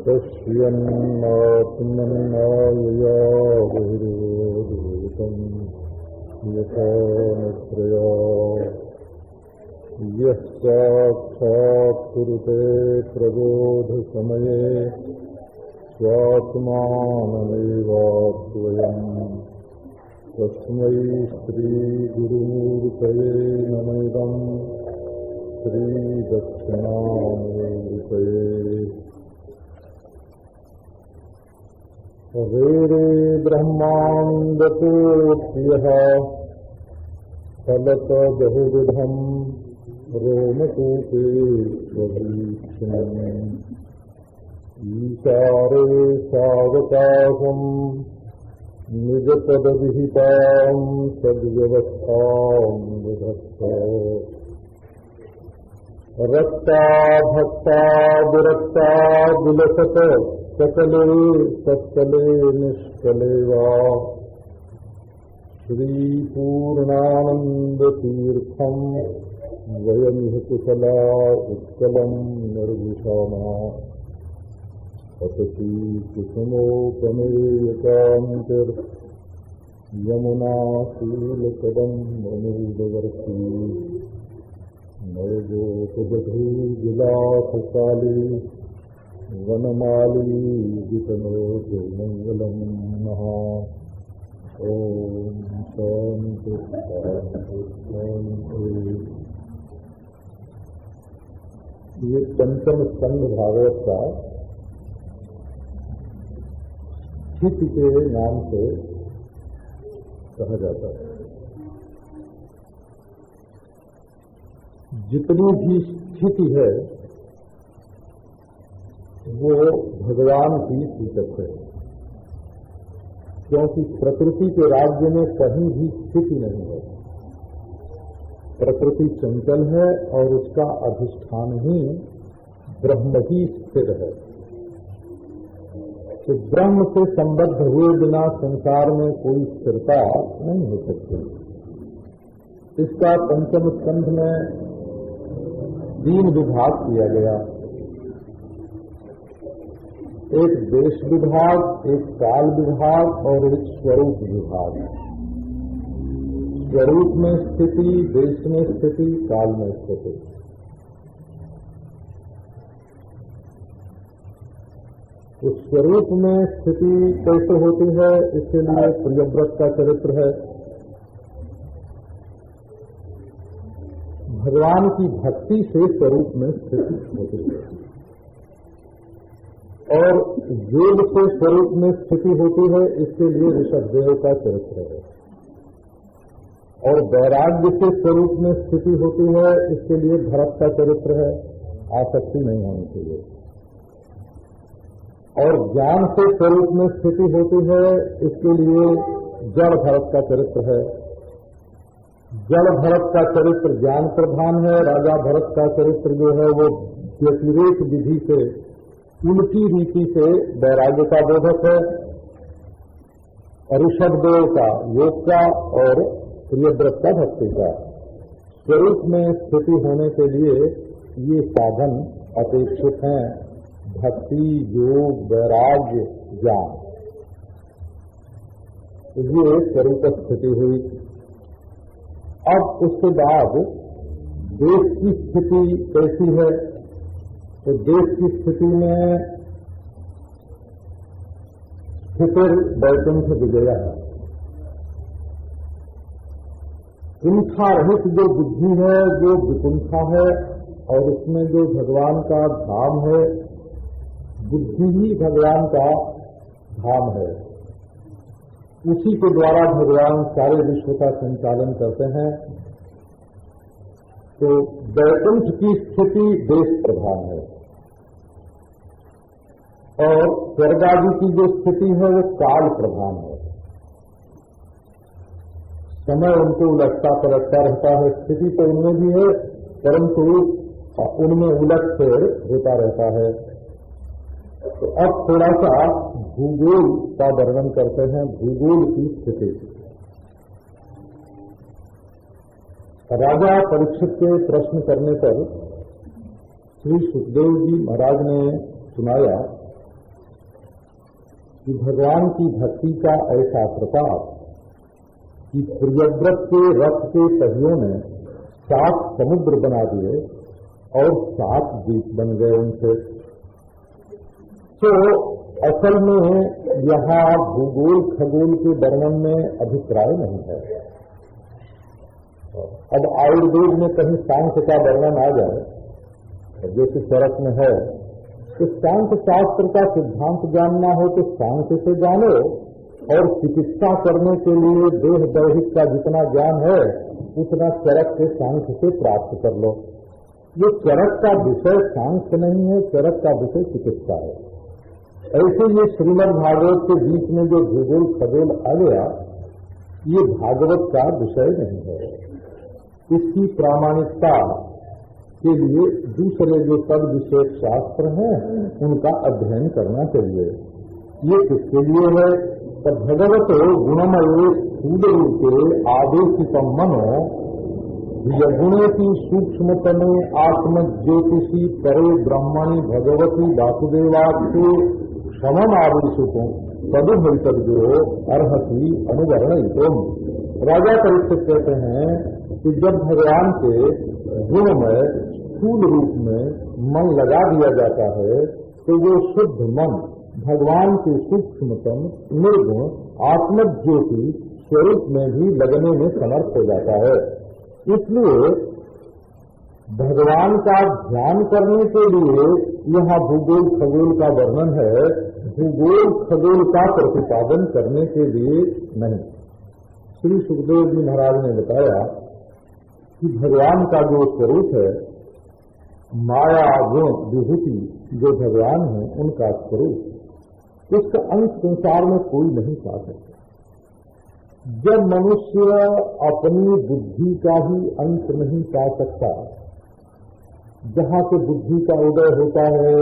पश्यन्नात्मन्नायया बहिर्भूतम् यथा निद्रया यः साक्षात् कुरुते प्रबोधसमये स्वात्मानमेवाद्वयम् तस्मै श्रीगुरुमूर्तये नमः श्रीदक्षिणामूर्तये रे ब्रह्माण्डकोट्यः फलत बहुविधम् रोमकूपे स्वभीक्षणम् ईशारे सावकाशम् निजपदविहिताम् सद्व्यवस्थाम् विधत्त रक्ता भक्ता विरक्ता विलसत सकले सत्कले निष्कले वा श्रीपूर्णानन्दतीर्थम् वयमिह कुशला उत्कलम् निर्विषामा पतति कुसुमोपमेयकान्तिर् यमुना शीलकदम्बमूलवर्ती नवगोपवधूविलासशाली वनमाली वितनोतु मङ्गलम् नः। ॐ शान्ति शान्ति शान्ति। ये पंचम स्कंध भागवत का स्थिति के नाम से कहा जाता है। जितनी भी स्थिति है वो भगवान की सूचक है, क्योंकि प्रकृति के राज्य में कहीं भी स्थिति नहीं है। प्रकृति चंचल है और उसका अधिष्ठान ही ब्रह्म ही स्थिर है। तो ब्रह्म से संबद्ध हुए बिना संसार में कोई स्थिरता नहीं हो सकती। इसका पंचम स्कंध में 3 विभाग किया गया, एक देश विभाग, एक काल विभाग और एक स्वरूप विभाग। स्वरूप में स्थिति, देश में स्थिति, काल में स्थिति। तो स्वरूप में स्थिति कैसे होती है, इसके लिए प्रियव्रत का चरित्र है। भगवान की भक्ति से स्वरूप में स्थिति होती है और योग से स्वरूप में स्थिति होती है, इसके लिए ऋषभदेव का चरित्र है। और वैराग्य से स्वरूप में स्थिति होती है, इसके लिए भरत का चरित्र है, आसक्ति नहीं होनी चाहिए। और ज्ञान से स्वरूप में स्थिति होती है, इसके लिए जड़ भरत का चरित्र है। जड़ भरत का चरित्र ज्ञान प्रधान है, राजा भरत का चरित्र जो है वो व्यतिरेक विधि से, उल्टी रीति से वैराग्य का बोधक है। ऋषभदेव का योग का और प्रियव्रत का भक्ति का। स्वरूप में स्थिति होने के लिए ये साधन अपेक्षित हैं, भक्ति, योग, वैराग्य, ज्ञान। ये स्वरूप स्थिति हुई। अब उसके बाद देश की स्थिति कैसी है, तो देश की स्थिति में स्थितिर वैकुंठ विजया है। कुंठा रहित जो बुद्धि है वो विकुंठा है, और उसमें जो भगवान का धाम है, बुद्धि ही भगवान का धाम है। उसी के द्वारा भगवान सारे विश्व का संचालन करते हैं। तो वैकुंठ की स्थिति देश प्रधान है, और स्वर्ग आदि की जो स्थिति है वो काल प्रधान है। समय उनको उलटता पलटता रहता है। स्थिति तो उनमें भी है, परंतु उनमें उलट फेर होता रहता है। तो अब थोड़ा सा भूगोल का वर्णन करते हैं, भूगोल की स्थिति। राजा परीक्षित के प्रश्न करने पर श्री सुखदेव जी महाराज ने सुनाया कि भगवान की भक्ति का ऐसा प्रताप कि प्रियव्रत के रथ के पहियों ने 7 समुद्र बना दिए और 7 द्वीप बन गए उनसे। तो असल में यहाँ भूगोल खगोल के वर्णन में अभिप्राय नहीं है। अब आयुर्वेद में कहीं सांख्य का वर्णन आ जाए, जैसे चरक में है, तो सांख्य शास्त्र का सिद्धांत जानना हो तो सांख्य से जानो, और चिकित्सा करने के लिए देह दैहिक का जितना ज्ञान है उतना चरक के सांख्य से प्राप्त कर लो। ये चरक का विषय सांख्य नहीं है, चरक का विषय चिकित्सा है। ऐसे ये श्रीमद् भागवत के बीच में जो भूगोल खगोल आ गया, ये भागवत का विषय नहीं है। इसकी प्रामाणिकता के लिए दूसरे जो सब विशेष शास्त्र हैं उनका अध्ययन करना चाहिए। ये किसके लिए है? तो भगवत गुणमय स्थूल रूपे आदेशितम मनो यगुणे की सूक्ष्मतमे आत्म ज्योतिषी परे ब्रह्मणि भगवती वासुदेवाख्ये क्षमम आदेशितों तदुभवितव्यो अर्हति अनुवर्णयितुम। राजा परीक्षित कहते हैं कि जब भगवान के गुणमय स्थूल रूप में मन लगा दिया जाता है तो वो शुद्ध मन भगवान के सूक्ष्मतम निर्गुण आत्मज्योति स्वरूप में भी लगने में समर्थ हो जाता है। इसलिए भगवान का ध्यान करने के लिए यहाँ भूगोल खगोल का वर्णन है, भूगोल खगोल का प्रतिपादन करने के लिए नहीं। श्री सुखदेव जी महाराज ने बताया कि भगवान का जो स्वरूप है, माया गुण विभूति जो भगवान है उनका स्वरूप, इसका अंश संसार में कोई नहीं पा सकता। जब मनुष्य अपनी बुद्धि का ही अंश नहीं पा सकता, जहाँ से बुद्धि का उदय होता है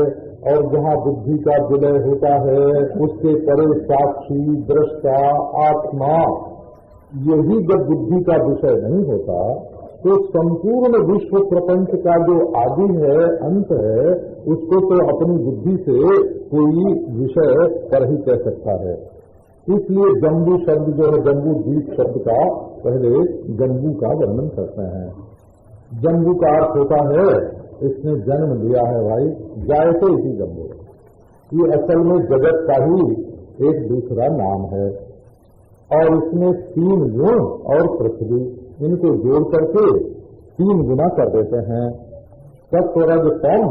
और जहाँ बुद्धि का विलय होता है उसके परे साक्षी दृष्टा आत्मा, यही जब बुद्धि का विषय नहीं होता तो संपूर्ण विश्व प्रपंच का जो आदि है, अंत है, उसको तो अपनी बुद्धि से कोई विषय पर ही कह सकता है। इसलिए जम्बू शब्द जो है, जम्बू द्वीप शब्द का पहले जम्बू का वर्णन करते हैं। जम्बू का अर्थ होता है इसने जन्म लिया है भाई, जाए तो इसी जम्बू। ये असल में जगत का ही एक दूसरा नाम है और इसमें 3 गुण और पृथ्वी, इनको जोड़ करके 3 गुना कर देते हैं। सत्व रज तम,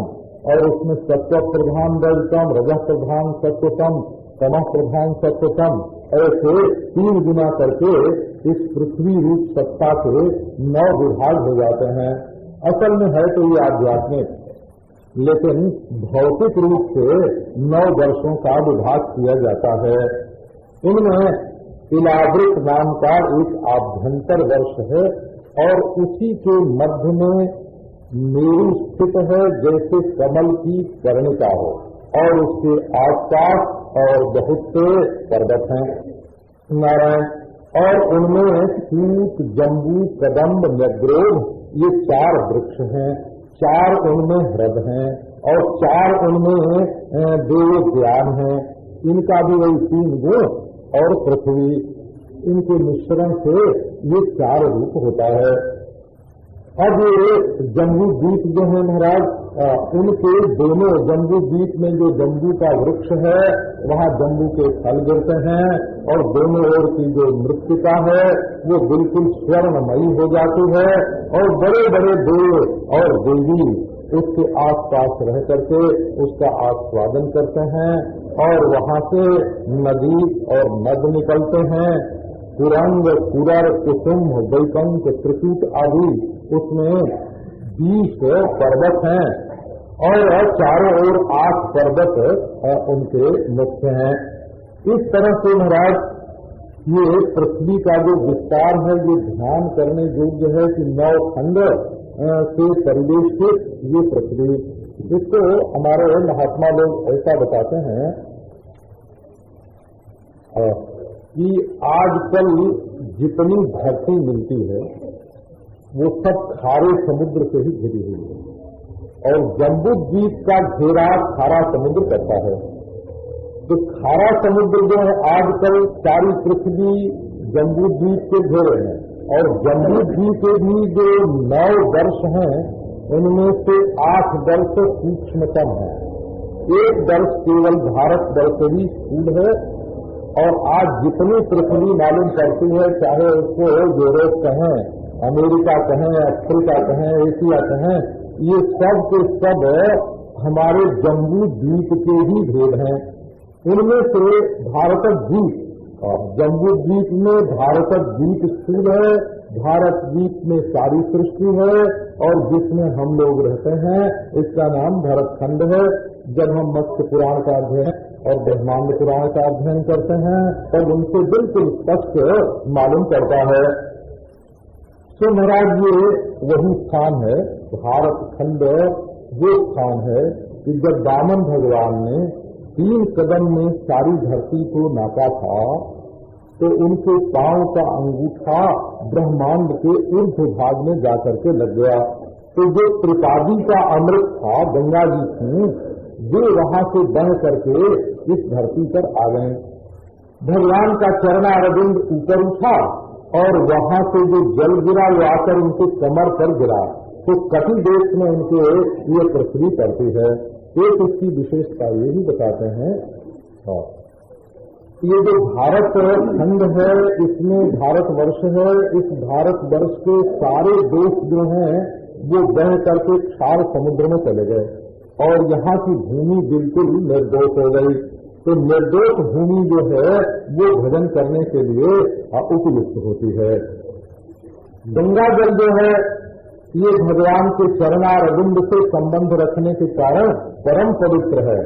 और उसमें सत्व प्रधान रजतम, रज प्रधान सत्वतम, तमः प्रधान सत्वतम, ऐसे 3 गुना करके इस पृथ्वी रूप सत्ता के 9 विभाग हो जाते हैं। असल में है तो ये आध्यात्मिक, लेकिन भौतिक रूप से 9 वर्षों का विभाग किया जाता है। इनमें इलावृत नाम का एक आभ्यंतर वर्ष है और उसी के मध्य में मेरु स्थित है, जैसे कमल की कर्णिका हो, और उसके आसपास और बहुत से पर्वत हैं नारायण, और उनमें सूत जम्बू कदम्ब नग्रोध ये 4 वृक्ष हैं, 4 उनमें हृद हैं और 4 उनमें देव ज्ञान हैं। इनका भी वही 3 गुण और पृथ्वी, इनके मिश्रण से ये 4 रूप होता है। अब ये जम्बू द्वीप जो है महाराज, उनके दोनों जम्बू द्वीप में जो जम्बू का वृक्ष है वहाँ जम्बू के फल गिरते हैं और दोनों ओर की जो मृत्तिका है वो बिल्कुल स्वर्णमयी हो जाती है और बड़े बड़े देव और देवी उसके आसपास रह करके उसका आस्वादन करते हैं और वहाँ से नदी और नद निकलते हैं। कुरंग कुरर कुसुम वैकंठ त्रिकूट आदि उसमें 20 पर्वत हैं और चारों ओर 8 पर्वत उनके मुख्य हैं। इस तरह से महाराज ये पृथ्वी का जो विस्तार है ये ध्यान करने योग्य है कि 9 खंड से परिवेशित ये पृथ्वी, इसको हमारे महात्मा लोग ऐसा बताते हैं कि आजकल जितनी धरती मिलती है वो सब खारे समुद्र से ही घिरी हुई है, और जम्बू द्वीप का घेरा खारा समुद्र करता है। तो खारा समुद्र जो है आजकल सारी पृथ्वी जम्बू द्वीप के घेरे हैं, और जम्बू द्वीप के भी जो 9 वर्ष हैं उनमें से 8 वर्ष सूक्ष्मतम है। 1 वर्ष केवल भारत वर्ष ही स्थूल है, और आज जितनी पृथ्वी मालूम पड़ती है, चाहे उसको यूरोप कहें, अमेरिका कहें, अफ्रीका कहें, एशिया कहें, ये सब के सब हमारे जम्बू द्वीप के ही भेद हैं। इनमें से भारत द्वीप, जम्बू द्वीप में भारत द्वीप स्थूल है, भारत द्वीप में सारी सृष्टि है, और जिसमें हम लोग रहते हैं इसका नाम भरतखंड है। जब हम मत्स्य पुराण का अध्ययन और ब्रह्मांड पुराण का अध्ययन करते हैं तब उनसे बिल्कुल स्पष्ट मालूम पड़ता है। तो महाराज ये वही स्थान है, भारत खंड वो स्थान है कि जब वामन भगवान ने 3 कदम में सारी धरती को नापा था तो उनके पांव का अंगूठा ब्रह्मांड के ऊर्ध्व भाग में जाकर के लग गया। तो जो त्रिपादी का अमृत था गंगा जी की, वे वहां से बह करके इस धरती पर आ गए। भगवान का चरणारविंद ऊपर उठा और वहां से जो जल गिरा वो आकर उनके कमर पर गिरा, तो कटी देश में उनके ये पृथ्वी पड़ती है। एक इसकी विशेषता ये भी बताते हैं। ये जो भारत खंड है इसमें भारतवर्ष है, इस भारतवर्ष के सारे देश जो हैं वो बह करके क्षार समुद्र में चले गए और यहाँ की भूमि बिल्कुल निर्दोष हो गई। तो निर्दोष भूमि जो है वो भजन करने के लिए उपयुक्त होती है। गंगा जल जो है ये भगवान के चरणारविंद से संबंध रखने के कारण परम पवित्र है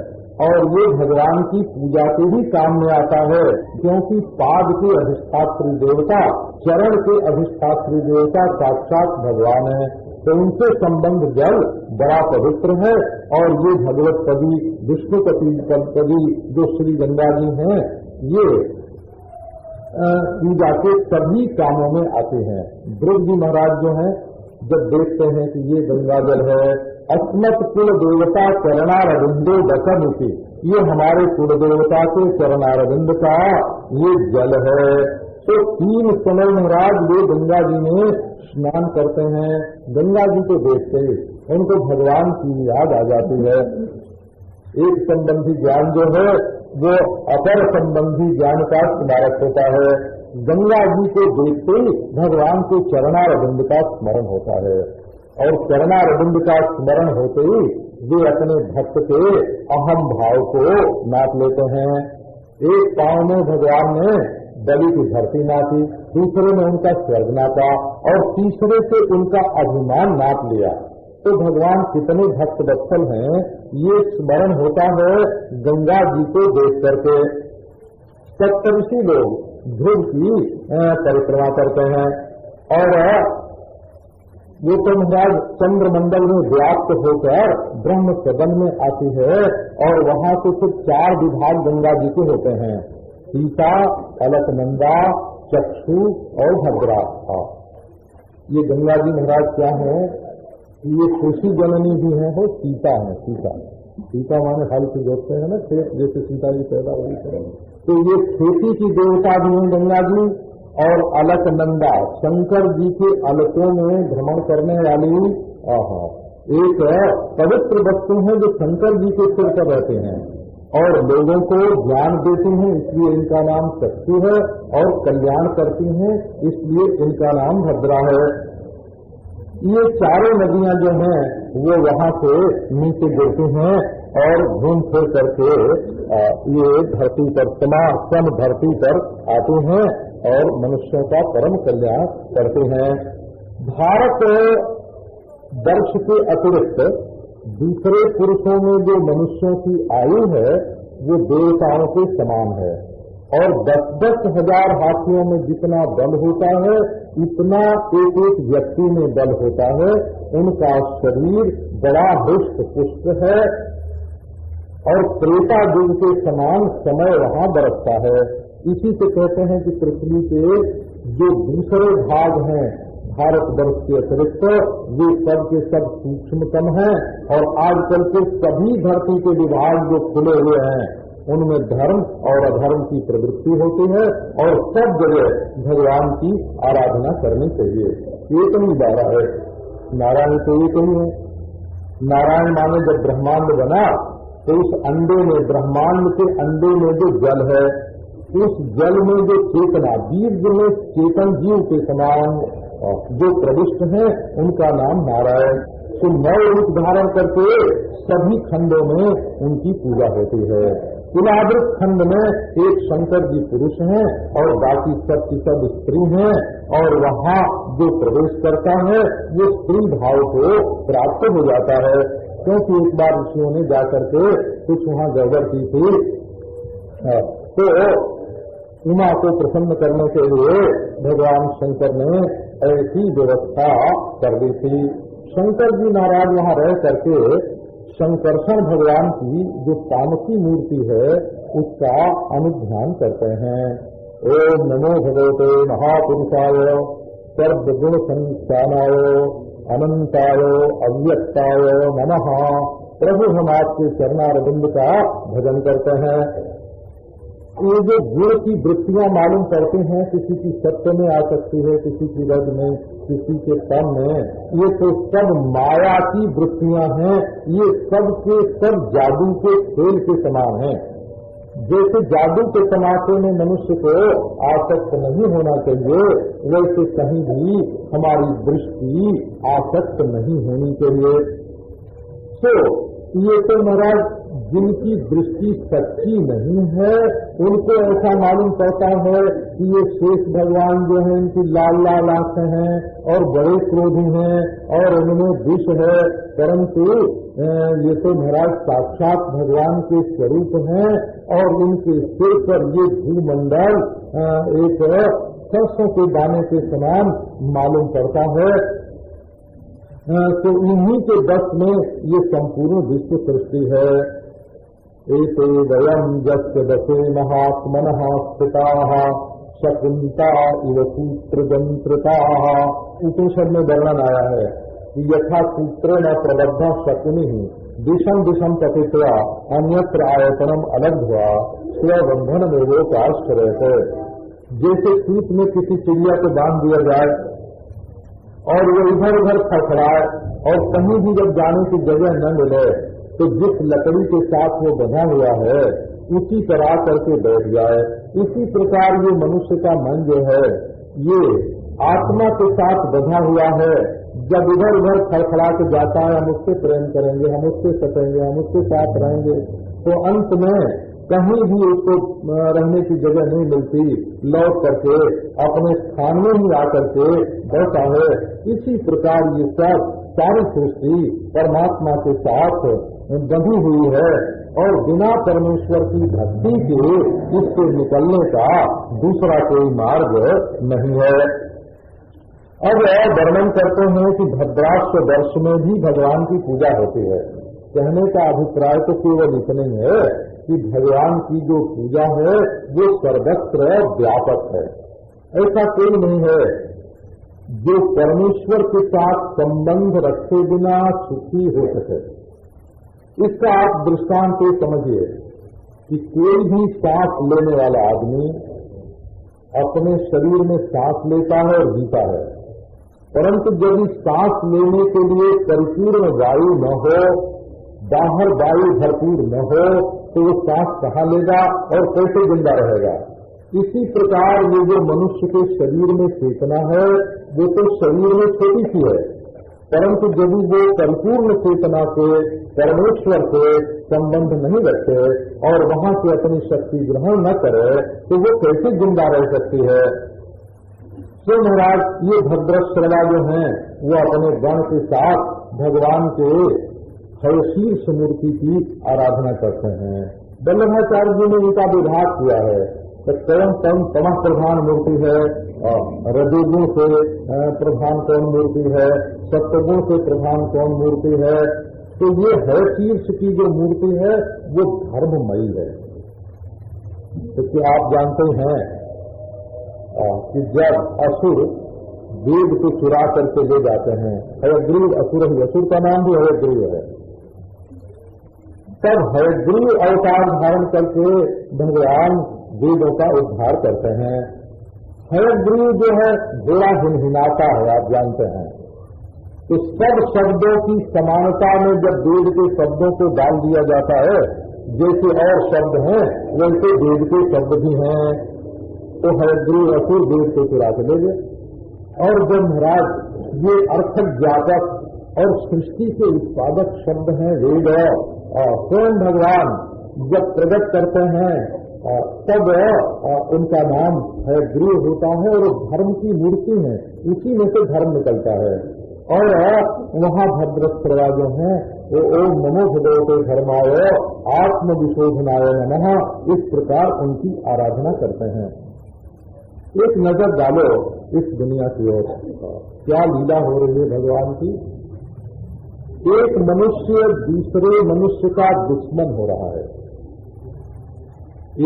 और ये भगवान की पूजा के भी काम में आता है, क्योंकि पाद के अधिष्ठात्री देवता, चरण के अधिष्ठात्री देवता साक्षात भगवान है। तो उनसे संबंध जल बड़ा पवित्र है और ये भगवतपदी विष्णुपदी जो श्री गंगा जी हैं ये पूजा के सभी कामों में आते हैं। ध्रुव जी महाराज जो हैं जब देखते हैं कि ये गंगा जल है, अस्मत् कुल देवता चरणारविंदो दशमुखी, ये हमारे कुल देवता के चरणारविंद का ये जल है। तो 3 समय महाराज वे गंगा जी में स्नान करते हैं। गंगा जी को देखते उनको भगवान की याद आ जाती है। एक संबंधी ज्ञान जो है वो अपर संबंधी ज्ञान का स्मारक होता है। गंगा जी को देखते ही भगवान के चरणारविंद का स्मरण होता है और चरणारविंद का स्मरण होते ही वे अपने भक्त के अहम भाव को नाप लेते हैं। एक पांव में भगवान ने बलि की धरती नापी, दूसरे में उनका स्वर्ग नापा और तीसरे से उनका अभिमान नाप लिया। तो भगवान कितने भक्त वत्सल हैं ये स्मरण होता है गंगा जी को देख करके। सप्तऋषि लोग ध्रुव की परिक्रमा करते हैं और वो तो महाराज चंद्रमंडल में व्याप्त होकर ब्रह्म सदन में आती है और वहां से फिर 4 विभाग गंगा जी के होते हैं, सीता, अलकनंदा, चक्षु और भद्रा। ये गंगा जी महाराज क्या है, ये खुशी जननी भी है, वो सीता है। सीता माने हल से जोड़ते हैं ना, खेत जैसे सीता जी पैदा हुई है। तो ये खेती की देवता भी हैं गंगा जी। और अलकनंदा शंकर जी के अलकों में भ्रमण करने वाली एक पवित्र वस्तु है जो शंकर जी के सिर पर रहते हैं और लोगों को ज्ञान देती हैं, इसलिए इनका नाम शक्ति है, और कल्याण करती हैं इसलिए इनका नाम भद्रा है। ये चारों नदियां जो हैं वो वहां से नीचे गिरती हैं और घूम फिर करके ये धरती पर सम धरती पर आते हैं और मनुष्यों का परम कल्याण करते हैं। भारत वर्ष के अतिरिक्त दूसरे पुरुषों में जो मनुष्यों की आयु है वो देवताओं के समान है और 10-10 हजार हाथियों में जितना बल होता है इतना एक व्यक्ति में बल होता है। उनका शरीर बड़ा हृष्ट पुष्ट है और त्रेता युग के समान समय वहां बरसता है। इसी से कहते हैं कि पृथ्वी के जो दूसरे भाग हैं भारतवर्ष के अतिरिक्त वे सब के सब सूक्ष्मतम हैं और आजकल के सभी धरती के विभाग जो खुले हुए हैं उनमें धर्म और अधर्म की प्रवृत्ति होती है और सब जगह भगवान की आराधना करनी चाहिए। एक ही बारा है, नारायण तो एक ही है। नारायण माने जब ब्रह्मांड बना तो उस अंडे में, ब्रह्मांड के अंडे में जो जल है, उस जल में जो चेतना, बीज में चेतन जीव के समान जो प्रविष्ट है, उनका नाम नारायण। तो 9 रूप धारण करके सभी खंडों में उनकी पूजा होती है। कुलावृत खंड में एक शंकर जी पुरुष हैं और बाकी सब की सब स्त्री हैं, और वहाँ जो प्रवेश करता है वो स्त्री भाव को प्राप्त हो जाता है। क्योंकि एक बार ऋषियों ने जाकर के कुछ वहाँ गड़बड़ की थी, तो उमा को प्रसन्न करने के लिए भगवान शंकर ने ऐसी व्यवस्था कर दी थी। शंकर जी महाराज वहाँ रह करके शंकरषण भगवान की जो तामसी मूर्ति है उसका अनुध्यान करते हैं। ओम नमो भगवते महापुरुषाय सर्वगुण संस्थानाय अनंताय अव्यक्ताय नमः। प्रभु हम आपके चरणारविंद का भजन करते हैं। ये जो गुण की वृत्तियां मालूम पड़ती हैं, किसी की सत्य में आ सकती है, किसी की रज में, किसी के तम में, ये तो सब माया की वृत्तियां हैं। ये सब के सब जादू के खेल के समान हैं। जैसे जादू के तमाशे में मनुष्य को आसक्त नहीं होना चाहिए, वैसे कहीं भी हमारी दृष्टि आसक्त नहीं होनी चाहिए। तो ये तो महाराज जिनकी दृष्टि सच्ची नहीं है, उनको ऐसा मालूम पड़ता है कि ये शेष भगवान जो है इनकी लाल लाल आंखें हैं और बड़े क्रोधी हैं और उनमें विष है, परंतु ये तो महाराज साक्षात भगवान के स्वरूप हैं और इनके सिर पर ये भूमंडल एक सरसों के दाने के समान मालूम पड़ता है। तो इन्हीं के बस में ये संपूर्ण विश्व सृष्टि है। एते वयम जस्य दशे महात्मनः स्थिताः शकुंता इव सूत्र जंत्रिताः। उपनिषद में वर्णन आया है कि यथा सूत्रेण प्रबद्ध शकुनि दिशम दिशम पतित्वा अन्यत्र आयतनम अलग्ध्वा स्वबंधन में वो आश्रयते। जैसे सूत में किसी चिड़िया को बांध दिया जाए और वो इधर उधर फड़फड़ाए और कहीं भी जब जाने की जगह न मिले तो जिस लकड़ी के साथ वो बंधा हुआ है उसी पर आ करके बैठ जाए। इसी प्रकार ये मनुष्य का मन जो है ये आत्मा के साथ बंधा हुआ है। जब इधर उधर फड़फड़ा के जाता है, हम उससे प्रेम करेंगे, हम उससे सतेंगे, हम उसके साथ रहेंगे, तो अंत में कहीं भी उसको रहने की जगह नहीं मिलती, लौट करके अपने स्थान में ही आकर के बैठा है। इसी प्रकार ये सब सारी सृष्टि परमात्मा के साथ बंधी हुई है और बिना परमेश्वर की भक्ति के इससे निकलने का दूसरा कोई मार्ग नहीं है। अब वर्णन करते हैं कि भद्राक्ष वर्ष में भी भगवान की पूजा होती है। कहने का अभिप्राय तो केवल इतने है कि भगवान की जो पूजा है वो सर्वत्र व्यापक है। ऐसा कोई नहीं है जो परमेश्वर के साथ संबंध रखे बिना सुखी हो सके। इसका आप दृष्टांत समझिए कि कोई भी सांस लेने वाला आदमी अपने शरीर में सांस लेता है और जीता है, परंतु जब इस सांस लेने के लिए परिपूर्ण वायु न हो, बाहर वायु भरपूर न हो, तो वो सांस कहाँ लेगा और कैसे जिंदा रहेगा। इसी प्रकार ये जो मनुष्य के शरीर में चेतना है वो तो शरीर में छोटी सी है, परंतु जब वो परिपूर्ण चेतना से परमेश्वर से संबंध नहीं रखे और वहां से अपनी शक्ति ग्रहण न करे तो वो कैसे जिंदा रह सकती है। तो महाराज ये भद्रश्रवा जो हैं वो अपने गण के साथ भगवान के शीर्ष मूर्ति की आराधना करते हैं। वल्लभाचार्य जी ने इनका विभाग किया है तो स्वयं तमः प्रधान मूर्ति है, रजोगुण से प्रधान कौन मूर्ति है, सत्वगुण से प्रधान कौन मूर्ति है। तो ये है शीर्ष की जो मूर्ति है वो धर्ममयी है। तो क्या आप जानते हैं कि जब असुर वेद को चुरा करके ले जाते हैं, हयग्रीव असुर ही, असुर का नाम भी हयग्रीव है, तब हयग्रीव अवतार धारण करके भगवान वेदों का उद्धार करते हैं। हयग्रीव जो है घोड़ा हिनहिनाता है, आप जानते हैं। तो सब शब्दों की समानता में जब वेद के शब्दों को डाल दिया जाता है, जैसे और शब्द हैं वैसे वेद के शब्द भी हैं, तो हयग्रीव असुर वेद को चुरा के ले गए। और जब महाराज ये अर्थ ज्ञापक और सृष्टि के उत्पादक शब्द हैं वेद, स्वयं भगवान जब प्रकट करते हैं तब उनका नाम हयग्रीव होता है और धर्म की मूर्ति है, इसी में से धर्म निकलता है। और वहाँ भद्रस्त्रवा जो है वो ओम नमो भगवते धर्माय आत्मविशोधनाय नमः, इस प्रकार उनकी आराधना करते हैं। एक नजर डालो इस दुनिया की ओर, क्या लीला हो रही है भगवान की। एक मनुष्य दूसरे मनुष्य का दुश्मन हो रहा है।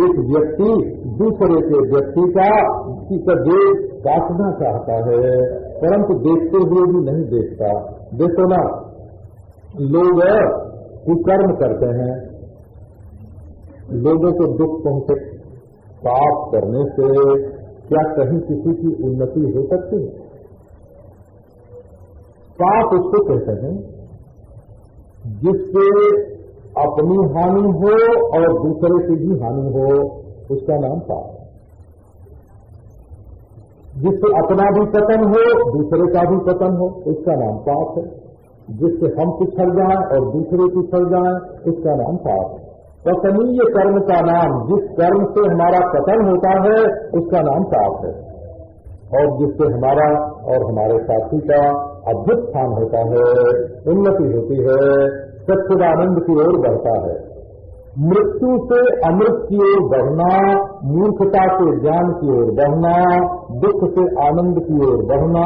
एक व्यक्ति दूसरे के व्यक्ति का देख काटना चाहता है, परंतु देखते हुए भी नहीं देखता। देखो ना, लोग कुकर्म करते हैं, लोगों को दुख पहुंचे। पाप करने से क्या कहीं किसी की उन्नति हो सकती है? पाप उसको कहते हैं जिससे अपनी हानि हो और दूसरे की भी हानि हो, उसका नाम पाप। जिससे अपना भी पतन हो दूसरे का भी पतन हो, उसका नाम पाप है। जिससे हम पिछड़ जाएं और दूसरे पिछड़ जाएं, उसका नाम पाप है। पतनीय कर्म का नाम, जिस कर्म से हमारा पतन होता है उसका नाम पाप है, और जिससे हमारा और हमारे साथी का अभ्युत्थान होता है, उन्नति होती है, सच्चिदानंद की ओर बढ़ता है। मृत्यु से अमृत की ओर बढ़ना, मूर्खता से ज्ञान की ओर बढ़ना, दुख से आनंद की ओर बढ़ना,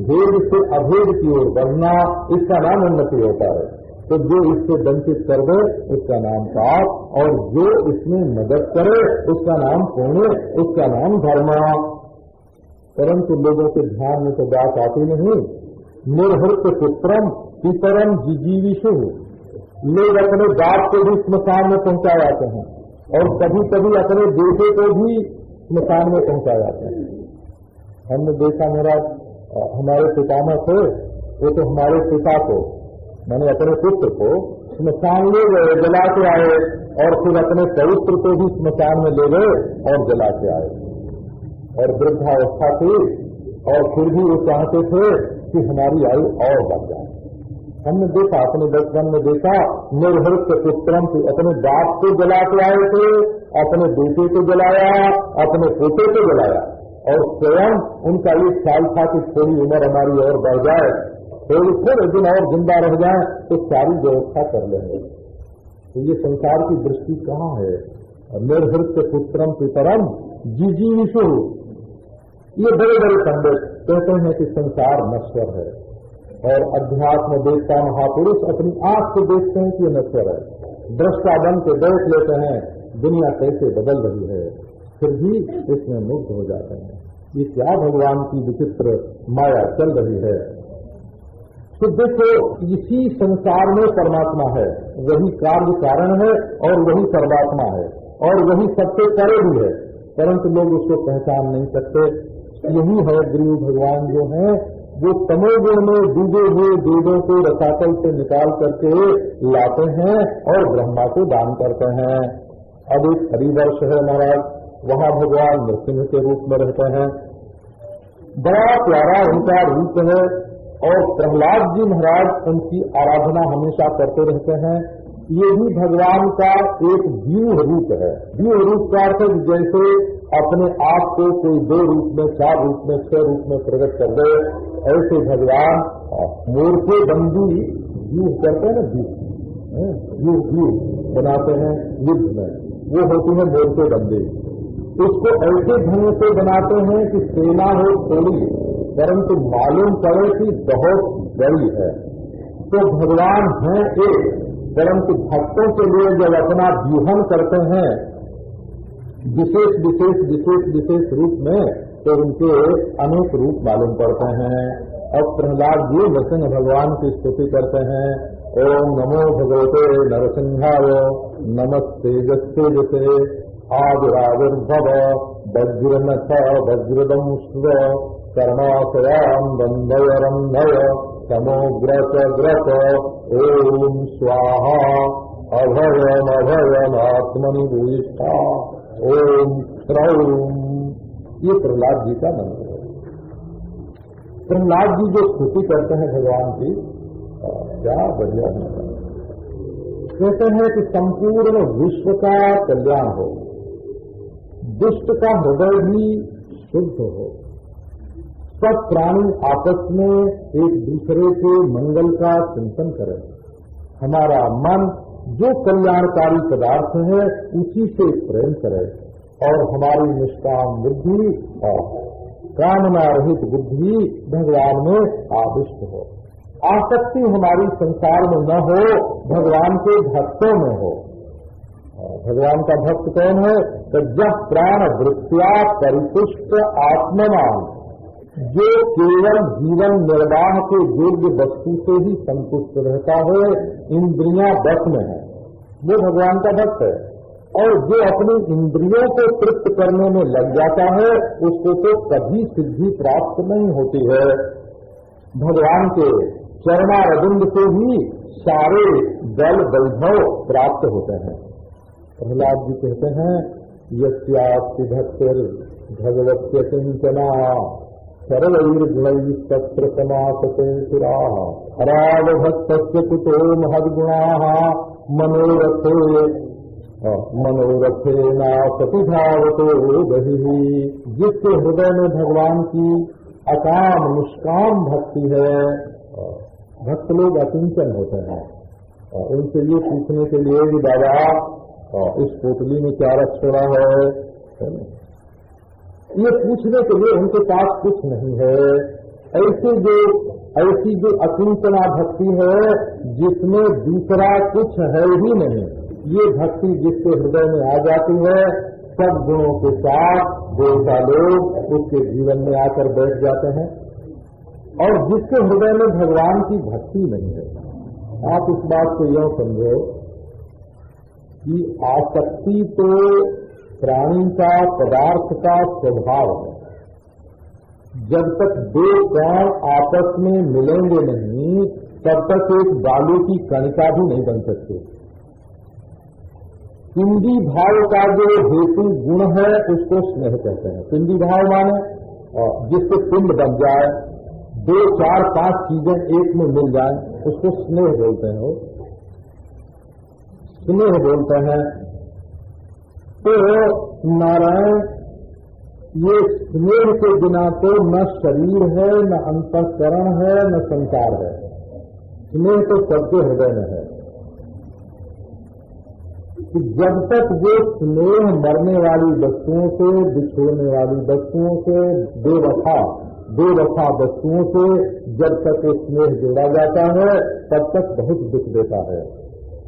भेद से अभेद की ओर बढ़ना, इसका नाम उन्नति होता है। तो जो इससे वंचित कर दे उसका नाम पाप, और जो इसमें मदद करे उसका नाम पुण्य, उसका नाम धर्म। परंतु लोगों के ध्यान में तो बात आती नहीं। निर्हृत पुत्रम पितरम जिजीविषु, लोग अपने बाप को भी स्मशान में पहुंचा जाते हैं, और कभी कभी अपने बेटे को भी स्मशान में पहुंचा जाते हैं। हमने देखा, मेरा हमारे पितामह थे, वो तो हमारे पिता को, मैंने अपने पुत्र को स्मशान ले गए, जला के आए, और फिर अपने पवित्र को भी स्मशान में ले गए और जला के आए। और वृद्धावस्था थी, और फिर भी वो चाहते थे कि हमारी आयु और बढ़ जाए। हमने देखा, अपने बचपन में देखा, निर्हृत पुत्रम से अपने बाप को जला के आए थे, अपने बेटे को जलाया, अपने पोते को जलाया, और स्वयं उनका ये ख्याल था कि थोड़ी उम्र हमारी और बढ़ जाए, थोड़े दिन और जिंदा रह जाए तो सारी व्यवस्था कर लेंगे। तो ये संसार की दृष्टि कहाँ है? निर्हृत पुत्रम पितरम जिजीविषु, ये बड़े बड़े पंडित कहते हैं कि संसार नश्वर है, और अध्यात्म देखता महापुरुष अपनी आंख से देखते हैं कि ये नश्वर है। दृष्टा बन के देख लेते हैं दुनिया कैसे बदल रही है, फिर भी इसमें मुग्ध हो जाते हैं। ये क्या भगवान की विचित्र माया चल रही है। तो देखो, इसी संसार में परमात्मा है, वही कार्य कारण है और वही परमात्मा है, और वही सबसे परे भी है, परंतु लोग उसको पहचान नहीं सकते। यही है गुरु भगवान जो है, वो तमोगुण में डूबे हुए वेदों को रसातल से निकाल करके लाते हैं और ब्रह्मा को दान करते हैं। अब एक हरिवर्ष है महाराज, वहाँ भगवान नृसिंह के रूप में रहते हैं, बड़ा प्यारा उनका रूप है, और प्रहलाद जी महाराज उनकी आराधना हमेशा करते रहते हैं। ये भी भगवान का एक व्यूह रूप है। व्यूह रूप का अर्थ जैसे अपने आप को कोई 2 रूप में, 4 रूप में, 6 रूप में प्रकट कर दे, ऐसे भगवान मोर्चे बंदी व्यूह करते हैं ना, व्यूह बनाते हैं युद्ध में, वो होती है मोर्चे बंदी। उसको ऐसे ढंग से बनाते हैं कि सेना हो थोड़ी, परंतु मालूम पड़े कि बहुत बड़ी है। तो भगवान हैं एक, परंतु भक्तों के लिए जब अपना व्यूहन करते हैं विशेष विशेष विशेष विशेष रूप में, तो उनके अनेक रूप मालूम पड़ते हैं। अब प्रहलाद जी नृसिंह भगवान की स्तुति करते हैं, ओम नमो भगवते नरसिंहाय नमस्तेजस्तेजसे आदिराविर्भव वज्रनख वज्रदंश्व कर्माशयां रन्धय रन्धय तमोग्रस ग्रस ओम स्वाहा अभयमभयमात्मनि भूयिष्ठा ओम श्रौम। ये प्रहलाद जी का मंत्र है। प्रहलाद जी जो स्तुति करते हैं भगवान की, क्या बढ़िया है। कहते हैं कि संपूर्ण विश्व का कल्याण हो, दुष्ट का हृदय भी शुद्ध हो, सब प्राणी आपस में एक दूसरे के मंगल का चिंतन करें, हमारा मन जो कल्याणकारी पदार्थ है उसी से प्रेम करे और हमारी निष्काम बुद्धि और कामना रहित बुद्धि भगवान में आविष्ट हो। आसक्ति हमारी संसार में न हो, भगवान के भक्तों में हो। भगवान का भक्त कौन है? तो जब प्राण वृत्त्या परिपुष्ट आत्मवान, जो केवल जीवन निर्वाह के योग्य वस्तु से ही संतुष्ट रहता है, इंद्रियां बस में है, वो भगवान का भक्त है। और जो अपनी इंद्रियों को तृप्त करने में लग जाता है, उसको तो कभी सिद्धि प्राप्त नहीं होती है। भगवान के चरणारविंद से ही सारे बल वैभव प्राप्त होते हैं। प्रहलाद जी कहते हैं, यस्यास्ति भक्तिर भगवत्य किंचना सर्वैर्गुणैस्तत्र समासते सुराः हराव भक्तस्य कुतो महद्गुणाः मनोरथे नासति भावतो बहिः। जिसके हृदय में भगवान की अकाम निष्काम भक्ति है, भक्त लोग अकिंचन होते हैं। उनसे ये पूछने के लिए कि बाबा इस पोटली में क्या रख छोड़ा है, ये पूछने के लिए उनके पास कुछ नहीं है। ऐसी जो अकिंचना भक्ति है जिसमें दूसरा कुछ है ही नहीं, ये भक्ति जिसके हृदय में आ जाती है, सब गुणों के साथ देवता लोग उसके जीवन में आकर बैठ जाते हैं। और जिसके हृदय में भगवान की भक्ति नहीं है, आप इस बात को यह समझो कि आसक्ति तो प्राणी का, पदार्थ का स्वभाव है। जब तक दो प्राण आपस में मिलेंगे नहीं, तब तक एक बालू की कणिका भी नहीं बन सकती। पिंडी भाव का जो हेतु गुण है उसको स्नेह कहते हैं। पिंडी भाव माने जिससे पिंड बन जाए, 2, 4, 5 चीजें एक में मिल जाए, उसको स्नेह बोलते हैं। स्नेह बोलते हैं। तो नारायण, ये स्नेह के बिना तो न शरीर है, न अंतःकरण है, न संसार है। स्नेह तो सबके हृदय में है। कि जब तक वो स्नेह मरने वाली वस्तुओं से, बिछोड़ने वाली वस्तुओं से, बेवफा वस्तुओं से जब तक वो स्नेह जोड़ा जाता है, तब तक बहुत दुख देता है।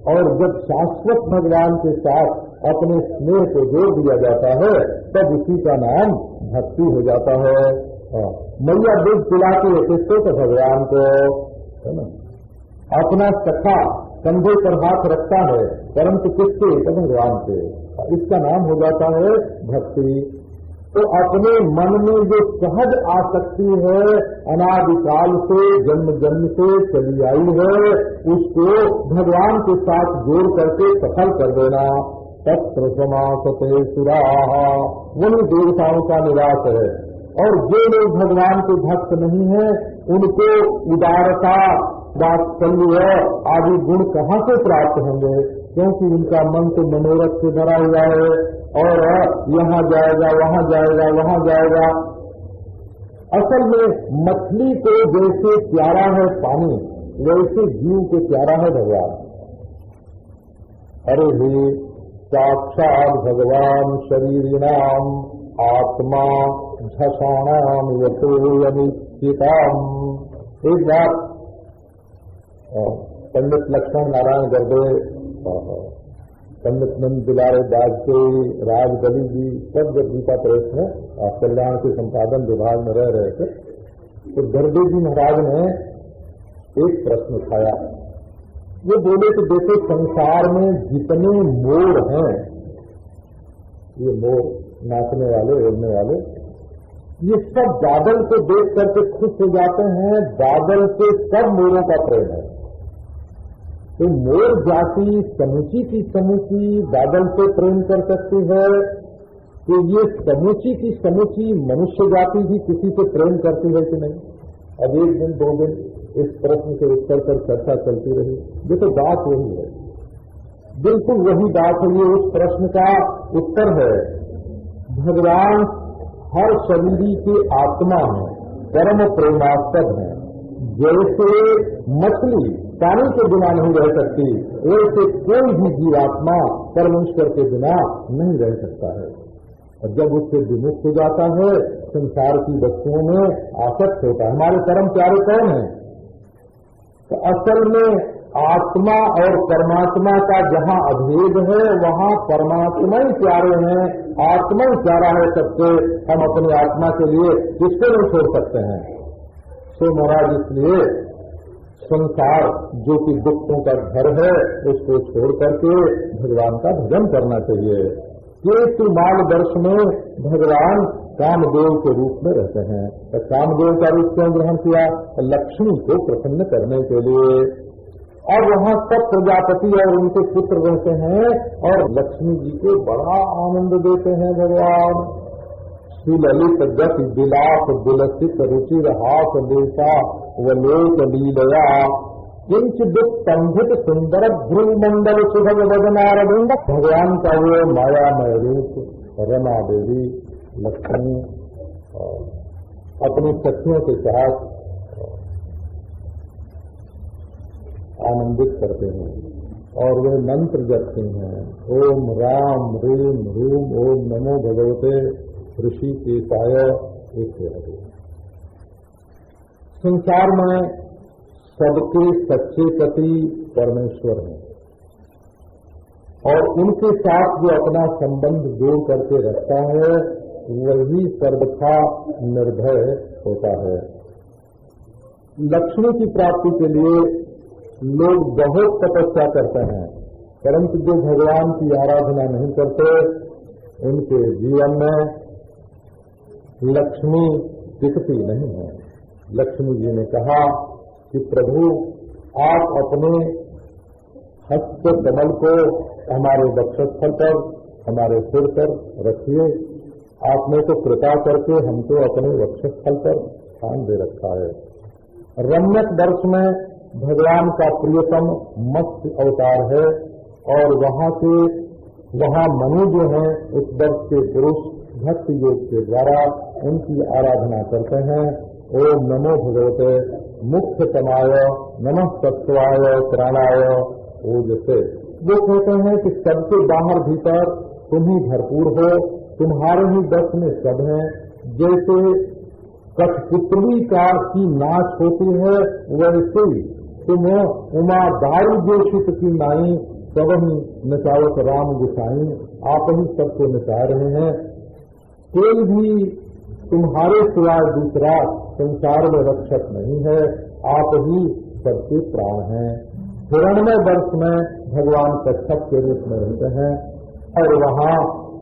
और जब शाश्वत भगवान के साथ अपने स्नेह को जोड़ दिया जाता है, तब उसी का नाम भक्ति हो जाता है। मैया दूध पिलाती है किसको? तो भगवान को, है ना। अपना सखा कंधे पर हाथ रखता है, परंतु किसके? तो भगवान के। इसका नाम हो जाता है भक्ति। तो अपने मन में जो सहज आसक्ति है, अनादिकाल से, जन्म जन्म से चली आई है, उसको भगवान के साथ जोड़ करके सफल कर देना। तत्र समासते सुराः, वही देवताओं का निवास है। और जो लोग भगवान के भक्त नहीं है, उनको उदारता, वात्सल्य आदि गुण कहाँ से प्राप्त होंगे? क्योंकि उनका मन तो मनोरथ से भरा हुआ है, और यहाँ जाएगा, वहाँ जाएगा, वहाँ जाएगा। असल में मछली को जैसे प्यारा है पानी, वैसे जीव को प्यारा है भगवान। अरे हे साक्षात भगवान शरीरिणाम आत्मा झषाणाम यतो यमिष्यताम। एक बार पंडित लक्ष्मण नारायण गर्दे, पंडित नंद दुलारे वाजपेयी, राजबली जी सब जब गीता प्रेस में कल्याण के संपादन विभाग में रह रहे थे, तो गर्दे जी महाराज ने एक प्रश्न उठाया वो बोले कि देखो संसार में जितने मोर हैं, ये मोर नाचने वाले उड़ने वाले, ये सब बादल को देख करके खुश हो जाते हैं। बादल से सब मोरों का प्रेम है। तो मोर जाति समूची की समूची बादल से प्रेम कर सकती है, तो ये समूची की समूची मनुष्य जाति भी किसी से प्रेम करती है कि नहीं? अब एक दिन दो दिन इस प्रश्न के उत्तर पर चर्चा चलती रही। देखो बात वही है, बिल्कुल वही बात है। ये उस प्रश्न का उत्तर है। भगवान हर शरीरी की आत्मा में परम प्रेमास्पद है। जैसे मछली पानी के बिना नहीं रह सकती, वैसे कोई भी जीवात्मा परमेश्वर के बिना नहीं रह सकता है। और जब उससे विमुक्त हो जाता है, संसार की वस्तुओं में आसक्त होता है। हमारे परम प्यारे कौन है? तो असल में आत्मा और परमात्मा का जहाँ अभेद है, वहाँ परमात्मा ही प्यारे हैं, आत्मा ही प्यारा है सबसे। हम अपनी आत्मा के लिए किसको नहीं छोड़ सकते हैं? सो महाराज, इसलिए संसार जो कि दुखों का घर है, उसको छोड़ करके भगवान का भजन करना चाहिए। केतु माल वर्ष में भगवान कामदेव के रूप में रहते हैं। तो कामदेव का रूप क्यों ग्रहण किया? लक्ष्मी को प्रसन्न करने के लिए। और वहाँ सब प्रजापति और उनके पुत्र रहते हैं और लक्ष्मी जी को बड़ा आनंद देते हैं भगवान। सुललित गति विलास विलसित रुचिर हास लेसा वलोक लीलया किंच दुख संभित सुंदर ध्रुव मंडल सुभग वदनारविंद। भगवान का वो मायामय रूप रमा देवी लक्ष्मी अपनी सखियों के साथ आनंदित करते हैं और वे मंत्र जपते हैं, ओम राम ह्रीम ह्रूम ओम नमो भगवते ऋषिकेशाय। संसार में सबके सच्चे पति परमेश्वर हैं और उनके साथ जो अपना संबंध जोड़ करके रखता है, वही सर्वथा निर्भय होता है। लक्ष्मी की प्राप्ति के लिए लोग बहुत तपस्या करते हैं, परंतु जो भगवान की आराधना नहीं करते, उनके जीवन में लक्ष्मी दिखती नहीं है। लक्ष्मी जी ने कहा कि प्रभु, आप अपने हस्त कमल को हमारे वक्षस्थल पर, हमारे सिर पर रखिए। आपने तो कृपा करके हमको अपने वक्षस्थल पर स्थान दे रखा है। रम्यक वर्ष में भगवान का प्रियतम मत्स्य अवतार है और वहाँ मनु जो हैं उस वर्ष के पुरुष भक्ति योग के द्वारा उनकी आराधना करते हैं। ओम नमो भगवते मुख्य तमाय नमः तत्वाय प्राणाय ओजसे। वो कहते हैं कि सबसे बाहर भीतर तुम ही भरपूर हो, तुम्हारे ही बस में सब है। जैसे कठपुतली का की नाच होती है, वैसे ही तुम उमा दारू जोशित की नाई सब ही नचावत राम गुसाई। आप ही सबको नचा रहे हैं। कोई भी तुम्हारे सिवाय दूसरा संसार में रक्षक नहीं है, आप ही सबके प्राण हैं। हिरण्मय वर्ष में भगवान कच्छप के रूप में रहते हैं और वहाँ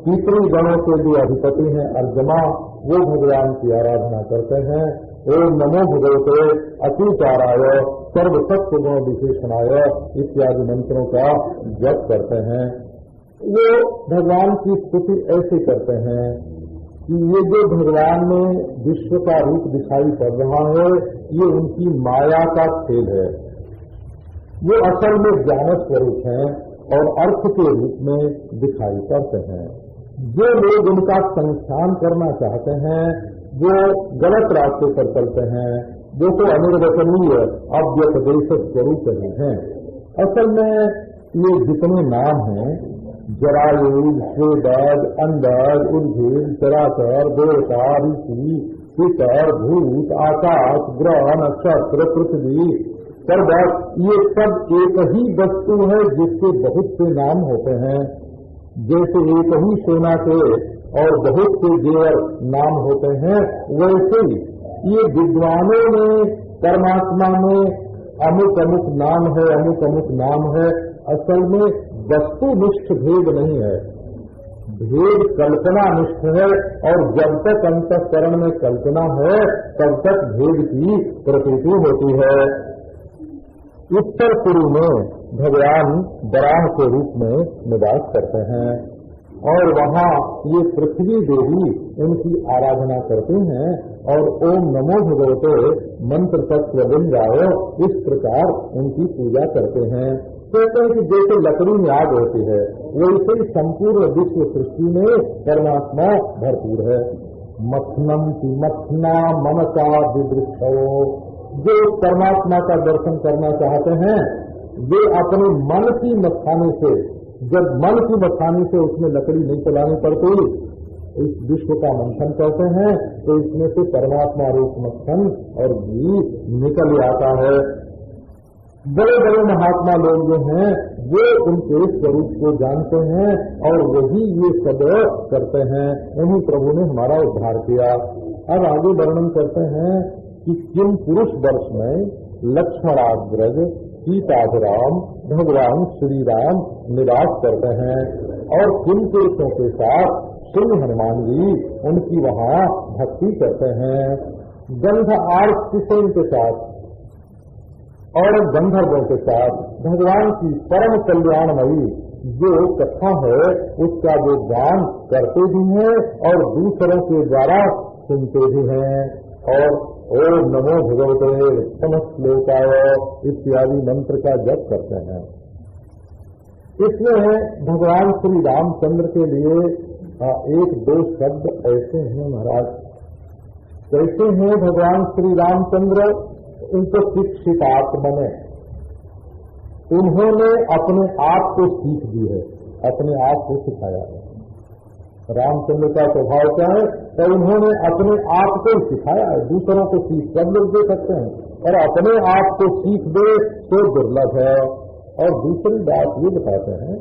पितृगणों के जो अधिपति हैं अर्जमा, वो भगवान की आराधना करते हैं। ओम नमो भगवते अतिचाराय सर्वसत्व गुण विशेषणाय इत्यादि मंत्रों का जप करते हैं। वो भगवान की स्तुति ऐसे करते हैं कि ये जो भगवान में विश्व का रूप दिखाई पड़ रहा है, ये उनकी माया का खेल है। वो असल में ज्ञान स्वरूप हैं और अर्थ के रूप में दिखाई पड़ते हैं। जो लोग उनका संख्यान करना चाहते हैं, वो गलत रास्ते पर चलते हैं, जो तो अनिर्वचनीय अव्यपदेश स्वरूप ही हैं। असल में ये जितने नाम हैं, जरायुज, श्वेदज, अंडज, उद्भिद, चराचर, देवता, ऋषि, पितर, भूत, आकाश, ग्रह, नक्षत्र, पृथ्वी, पर्वत, ये सब एक ही वस्तु है जिसके बहुत से नाम होते हैं। जैसे एक ही सोना के और बहुत से जेवर नाम होते हैं, वैसे ही ये विद्वानों में परमात्मा में अमुक अमुक नाम है, अमुक अमुक नाम है। असल में वस्तुनिष्ठ भेद नहीं है, भेद कल्पना निष्ठ है। और जब तक अंतःकरण में कल्पना है तब तक भेद की प्रतीति होती है। उत्तर पूर्व में भगवान वराह के रूप में निवास करते हैं और वहाँ ये पृथ्वी देवी उनकी आराधना करते हैं और ओम नमो भगवते मंत्र तत्व लिंगाय इस प्रकार उनकी पूजा करते हैं। कहते हैं कि जैसे लकड़ी में आग होती है वैसे ही संपूर्ण विश्व सृष्टि में परमात्मा भरपूर है। मथनम की मथना मनसा विवृक्षो, जो परमात्मा का दर्शन करना चाहते हैं वे अपने मन की मथाने से, जब मन की मथाने से उसमें लकड़ी नहीं चलानी पड़ती, इस विश्व का मंथन करते हैं तो इसमें से परमात्मा रूप मंथन और घी निकल आता है। बड़े बड़े महात्मा लोग जो हैं वो उनके स्वरूप को जानते हैं और वही ये सब करते हैं। उन्हीं प्रभु ने हमारा उद्धार किया। अब आगे वर्णन करते हैं कि किम पुरुष वर्ष में लक्ष्मणाग्रज सीताभिराम भगवान श्री राम निवास करते हैं और किन पुरुषों के साथ श्री हनुमान जी उनकी वहाँ भक्ति करते हैं। गंध आर्थ किशन के साथ और गंधर्वों के साथ भगवान की परम कल्याणमयी जो कथा है उसका वो गान करते भी हैं और दूसरों के द्वारा सुनते भी हैं। और ओम नमो भगवते समस्त लोकाय इत्यादि मंत्र का जप करते हैं। इसमें भगवान श्री रामचंद्र के लिए एक दो शब्द ऐसे हैं महाराज। कैसे हैं भगवान श्री रामचंद्र? उनको शिक्षितात बने, उन्होंने अपने आप को सीख दी है, अपने आप को सिखाया है। रामचंद्र का स्वभाव क्या है? तो उन्होंने अपने आप को सिखाया है। दूसरों को सीख सब लोग दे सकते हैं और अपने आप को सीख दे तो दुर्लभ है। और दूसरी बात ये बताते हैं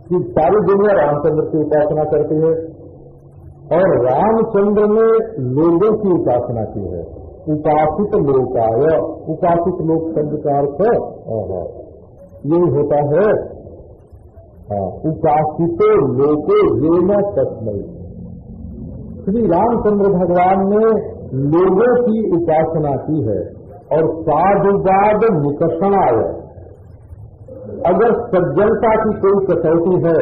कि सारी दुनिया रामचंद्र की उपासना करती है और रामचंद्र ने लोगों की उपासना की है। उपासित लोकाय, उपासित लोक शब्द का अर्थ यही होता है उपासितो लोके ये न तस्मै। श्री रामचंद्र भगवान ने लोगों की उपासना की है और साधुवाद निकषणाय। अगर सज्जनता की कोई कसौटी है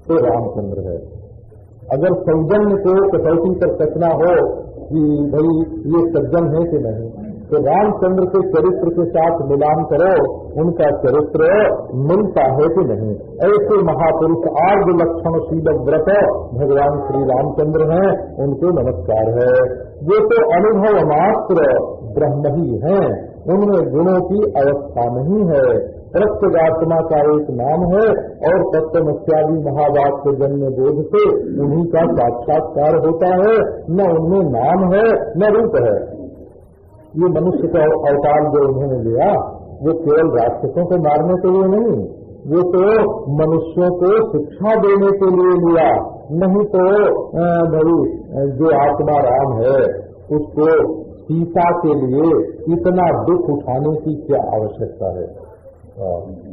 तो रामचंद्र है। अगर सौजन्य को कसौटी पर कसना हो कि भाई ये सज्जन है कि नहीं, तो रामचंद्र के चरित्र के साथ मिलान करो, उनका चरित्र मिलता है कि नहीं। ऐसे महापुरुष आर्य लक्षणशील व्रत भगवान श्री रामचंद्र हैं, उनको नमस्कार है। वो तो अनुभव मात्र ब्रह्म ही हैं, उनमें गुणों की अवस्था नहीं है। प्रत्यगात्मा का एक नाम है और तत्वमस्यादि महावाक्य जन्य बोध से उन्हीं का साक्षात्कार होता है। न उनमें नाम है न रूप है। ये मनुष्य का अवतार जो उन्होंने लिया वो केवल राक्षसों को मारने के लिए नहीं, वो तो मनुष्यों को शिक्षा देने के लिए लिया। नहीं तो भाई जो आत्मा राम है उसको सीता के लिए इतना दुख उठाने की क्या आवश्यकता है।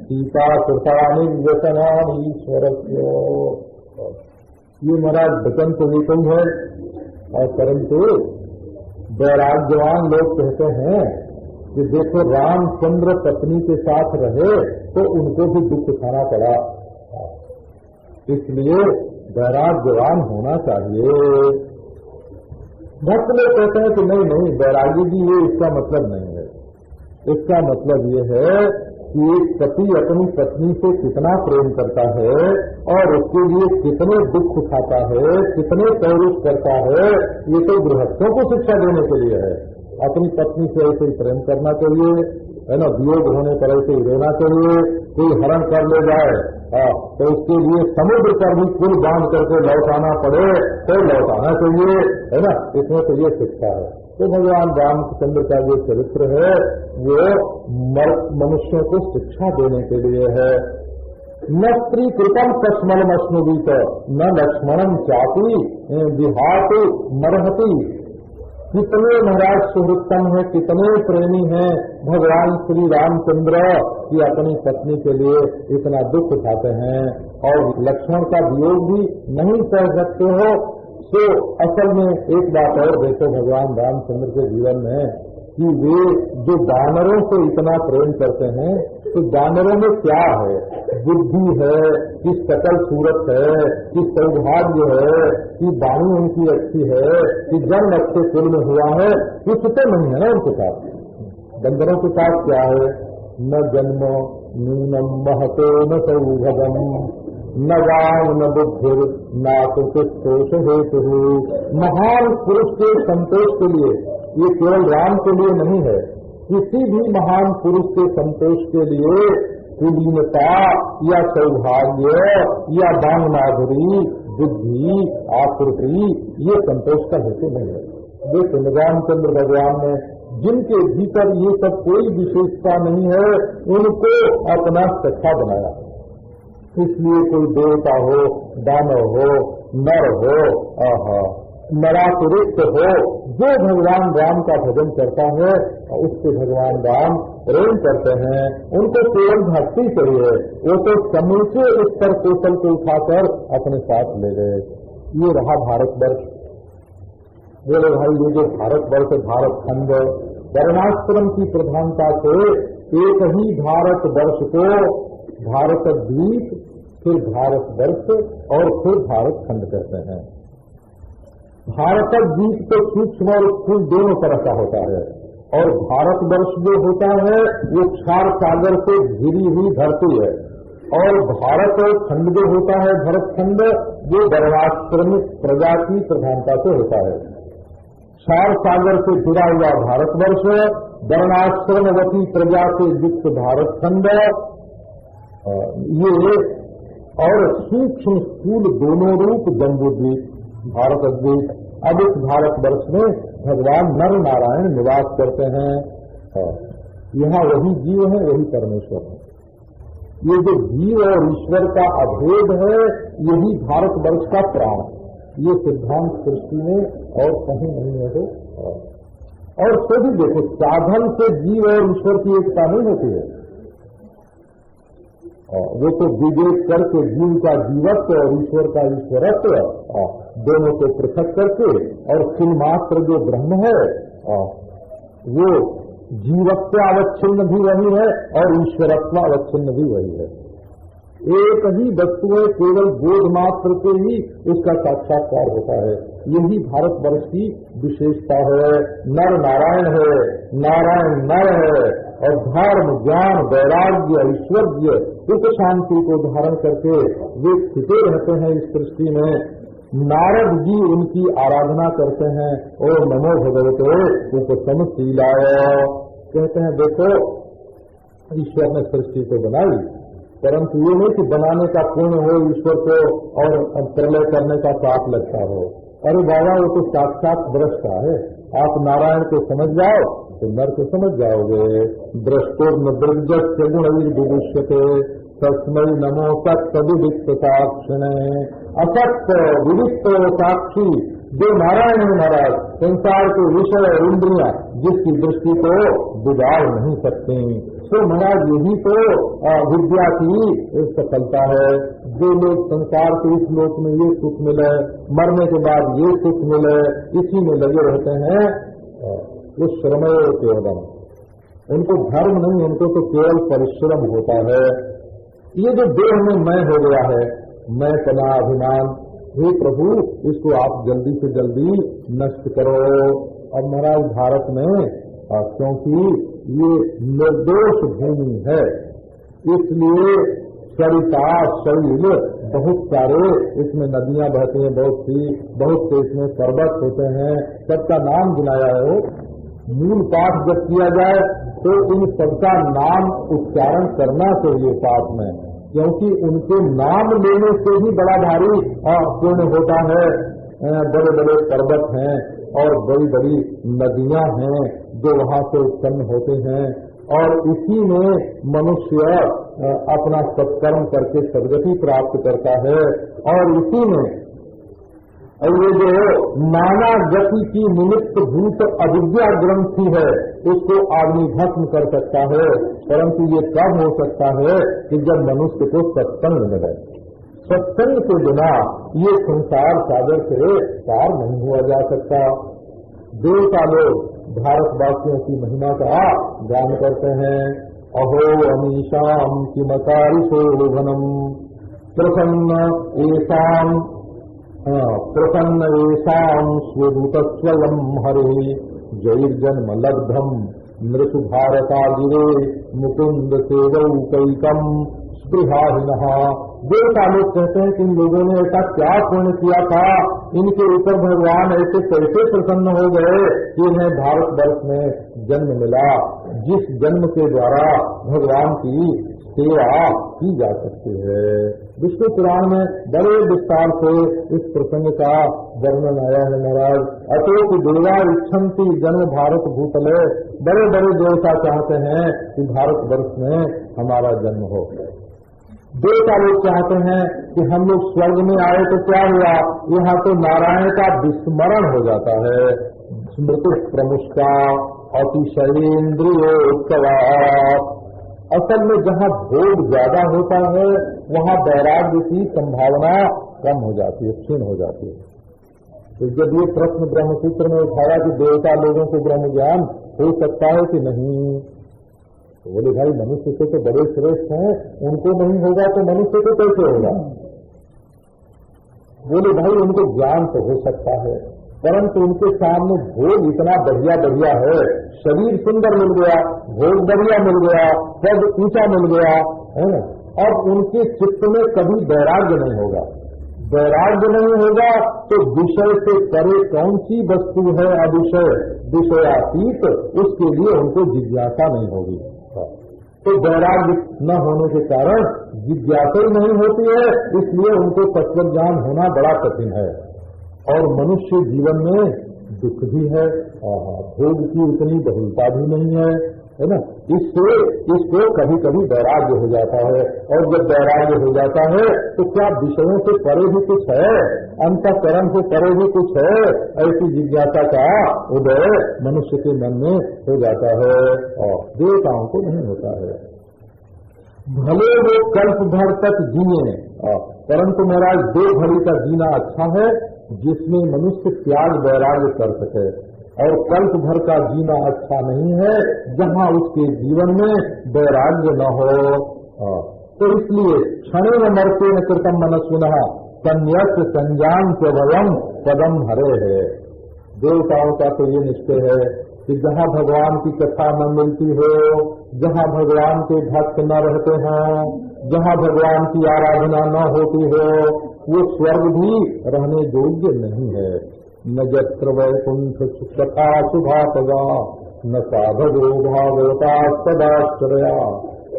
सीता कृतानि व्यसनानि ईश्वरस्य, ये महाराज वचन तो एक ही है। और परंतु वैराग्यवान लोग कहते हैं कि देखो रामचंद्र पत्नी के साथ रहे तो उनको भी दुख उठाना पड़ा, इसलिए वैराग्यवान होना चाहिए। भक्त लोग कहते हैं कि नहीं नहीं वैराग्य भी ये इसका मतलब नहीं है। इसका मतलब ये है कि एक पति अपनी पत्नी से कितना प्रेम करता है और उसके लिए कितने दुख उठाता है, कितने पौरुष करता है, ये तो गृहस्थों को शिक्षा देने के लिए है। अपनी पत्नी से ऐसे ही प्रेम करना चाहिए, है ना। वियोग होने पर ऐसे ही रोना चाहिए। कोई हरण कर ले जाए तो उसके लिए समुद्र पर भी पुल बांध करके लौटाना पड़े तो लौटाना चाहिए, है ना। इसमें तो ये शिक्षा है। तो भगवान रामचंद्र का जो चरित्र है वो मनुष्यों को शिक्षा देने के लिए है। न स्त्री कृतम कस्मलम अश्नुवीत न लक्ष्मणम चापी विहातु मरहती। कितने महाराज सुहृत्तम है, कितने प्रेमी हैं भगवान श्री रामचंद्र कि अपनी पत्नी के लिए इतना दुख उठाते हैं और लक्ष्मण का वियोग भी नहीं सह सकते हो। तो असल में एक बात और देखो भगवान रामचंद्र के जीवन में कि वे जो दानरों से इतना प्रेम करते हैं तो दानरों में क्या है, बुद्धि है कि सकल सूरत है कि सौभाग्य है कि वाणी उनकी अच्छी है कि जन्म अच्छे कुल में हुआ है, कुछ तो नहीं है ना उनके साथ। बंदरों के साथ क्या है, न जन्म नूनम महतो न सौभगम न गान न बुद्धिर न तो संतोष हेतु। महान पुरुष के संतोष के लिए, ये केवल राम के लिए नहीं है, किसी भी महान पुरुष के संतोष के लिए कुलीनता या सौभाग्य या दान माधुरी बुद्धि आकृति ये संतोष का हेतु नहीं है। देखो रामचंद्र भगवान ने जिनके भीतर ये सब कोई विशेषता नहीं है उनको अपना सखा बनाया। इसलिए कोई देवता हो, दानव हो, नर हो, नरातिरिक्त हो, जो भगवान राम का भजन करता है उससे भगवान राम प्रेम करते हैं। उनको केवल भक्ति चाहिए, वो तो समूचे उत्तर कौशल को उठाकर अपने साथ ले गए। ये रहा भारतवर्ष। बोले भाई ये जो भारतवर्ष, भारत खंड, वर्णाश्रम की प्रधानता से एक ही भारतवर्ष को भारत द्वीप, फिर भारतवर्ष और फिर भारत खंड कहते हैं। भारत द्वीप तो सूक्ष्म और स्थूल दोनों तरह का होता है और भारतवर्ष जो होता है वो क्षार सागर से घिरी हुई धरती है और भारत खंड जो होता है भरत खंड वो वर्णाश्रमिक प्रजा की प्रधानता से होता है। क्षार सागर से जुड़ा हुआ भारतवर्ष, वर्णाश्रमवती प्रजा से युक्त भारत खंड, ये और सूक्ष्म स्थूल दोनों रूप जम्बूद्वीप भारत द्वीप। अब इस भारतवर्ष में भगवान नर नारायण निवास करते हैं। यहाँ वही जीव है, वही परमेश्वर है। ये जो जीव और ईश्वर का अभेद है यही भारतवर्ष का प्राण। ये सिद्धांत सृष्टि में और कहीं नहीं है। और सभी देखो साधन से जीव और ईश्वर की एकता नहीं होती है। वो तो विवेक करके जीव का जीवत्व और ईश्वर का ईश्वरत्व दोनों को पृथक करके और चिन्मात्र जो ब्रह्म है वो जीवत्व अवच्छिन्न भी वही है और ईश्वरत्व अवच्छिन्न भी वही है। एक ही वस्तु है, केवल बोध मात्र से ही उसका साक्षात्कार होता है। यही भारतवर्ष की विशेषता है। नर नारायण है, नारायण नर है और धर्म ज्ञान वैराग्य ऐश्वर्य सुख शांति को धारण करके वे स्थित रहते हैं इस सृष्टि में। नारद जी उनकी आराधना करते हैं, ओ नमो भगवते उपसमशीलाय। कहते हैं देखो ईश्वर ने सृष्टि को बनाई, परंतु ये नहीं कि बनाने का पुण्य हो ईश्वर को और प्रलय करने का पाप लगता हो। अरे बाबा वो तो साक्षात दृष्टा है। आप नारायण को समझ जाओ तो नर को समझ जाओगे। दृष्टोर्न दृग्जस्य गुणैर्विदुष्यते तस्मै नमो तत्सविदिक्त साक्षिणे। असक्त विदिक्त साक्षी जो नारायण है महाराज, संसार के विषय इंद्रियां जिसकी दृष्टि को बिगाड़ नहीं सकती। तो महाराज यही तो विद्या की सफलता है। जो लोग संसार के इस लोक में ये सुख मिले, मरने के बाद ये सुख मिले, इसी में लगे रहते हैं, वो श्रमय केवलम। उनको धर्म नहीं, उनको तो केवल परिश्रम होता है। ये जो देह में मैं हो गया है, मैं तना अभिमान, हे प्रभु इसको आप जल्दी से जल्दी नष्ट करो। अब महाराज भारत में क्योंकि ये निर्दोष भूमि है इसलिए सरिता शैल बहुत सारे इसमें नदियां बहती हैं, बहुत से इसमें पर्वत होते हैं, सबका नाम गिनाया है। मूल पाठ जब किया जाए तो इन सबका नाम उच्चारण करना चाहिए पाठ में, क्योंकि उनके नाम लेने से ही बड़ा भारी पुण्य होता है। बड़े बड़े पर्वत हैं और बड़ी बड़ी नदियां हैं जो वहां से उत्पन्न होते हैं और इसी में मनुष्य अपना सत्कर्म करके सद्गति प्राप्त करता है और इसी में और ये जो नाना गति की निमित्त भूत अविद्या ग्रंथि है उसको आदमी भस्म कर सकता है, परंतु ये कब हो सकता है कि जब मनुष्य को सत्संग मिले। सत्संग के बिना ये संसार सागर से पार नहीं हुआ जा सकता। देवता लोग भारतवासियों की महिमा का गान करते हैं। अहो अमीशाम किमकारिशो घनम प्रसन्न एषाम स्वभूत स्वयं हरे जैर्जन्म लब्धम मृत्यु भारता गिरे मुकुंद सेवकैकम स्पृहाहिनः। देवता लोग कहते हैं कि इन लोगों ने ऐसा क्या पुण्य किया था, इनके ऊपर भगवान ऐसे कैसे प्रसन्न हो गए कि इन्हें भारतवर्ष में जन्म मिला, जिस जन्म के द्वारा भगवान की सेवा की जा सकती है। विष्णु पुराण में बड़े विस्तार से इस प्रसंग का वर्णन आया है महाराज। अतोक देवा इच्छन्ति जन्म भारत भूतले, बड़े बड़े देवता चाहते हैं कि भारतवर्ष में हमारा जन्म हो। देवता लोग चाहते हैं कि हम लोग स्वर्ग में आए तो क्या हुआ, यहाँ तो नारायण का विस्मरण हो जाता है। स्मृति प्रमुष्का अतिशयेन्द्रियोत्सवा। असल में जहाँ भोग ज्यादा होता है वहाँ वैराग्य की संभावना कम हो जाती है, क्षीण हो जाती है। तो जब ये प्रश्न ब्रह्मसूत्र में उठाया कि देवता लोगों को ब्रह्म ज्ञान हो सकता है कि नहीं, तो बोले भाई मनुष्य से तो बड़े श्रेष्ठ हैं, उनको नहीं होगा तो मनुष्य को कैसे होगा। बोले भाई उनको ज्ञान तो हो सकता है, परंतु उनके सामने भोग इतना बढ़िया बढ़िया है, शरीर सुंदर मिल गया, भोग बढ़िया मिल गया, पद ऊंचा मिल गया है ना, और उनके चित्त में कभी वैराग्य नहीं होगा। वैराग्य नहीं होगा तो विषय से परे कौन सी वस्तु है अविषय विषयातीत, उसके लिए उनको जिज्ञासा नहीं होगी। तो वैराग्य न होने के कारण जिज्ञासा ही नहीं होती है, इसलिए उनको तत्व ज्ञान होना बड़ा कठिन है। और मनुष्य जीवन में दुख भी है, भोग की उतनी बहुलता भी नहीं है ना, इससे इसको कभी कभी वैराग्य हो जाता है। और जब वैराग्य हो जाता है तो क्या विषयों से परे भी कुछ है, अंतःकरण से परे भी कुछ है, ऐसी जिज्ञासा का उदय मनुष्य के मन में हो जाता है और देवताओं को नहीं होता है। भले वो कल्प भर तक जिए, परंतु महाराज 2 घड़ी का जीना अच्छा है जिसमें मनुष्य त्याग वैराग्य कर सके, और कल्प भर का जीना अच्छा नहीं है जहाँ उसके जीवन में वैराग्य न हो। तो इसलिए क्षणे न मरते न कृतम मनस्विनः संन्यास संजान के भयम पदम हरे है। देवताओं का तो ये निश्चय है कि जहाँ भगवान की कथा न मिलती हो, जहाँ भगवान के भक्त न रहते हों, जहाँ भगवान की आराधना न होती हो, वो स्वर्ग भी रहने योग्य नहीं है। न यत्र वैकुंठ कथा शुभापगा न साधवो भागवता सदाश्रया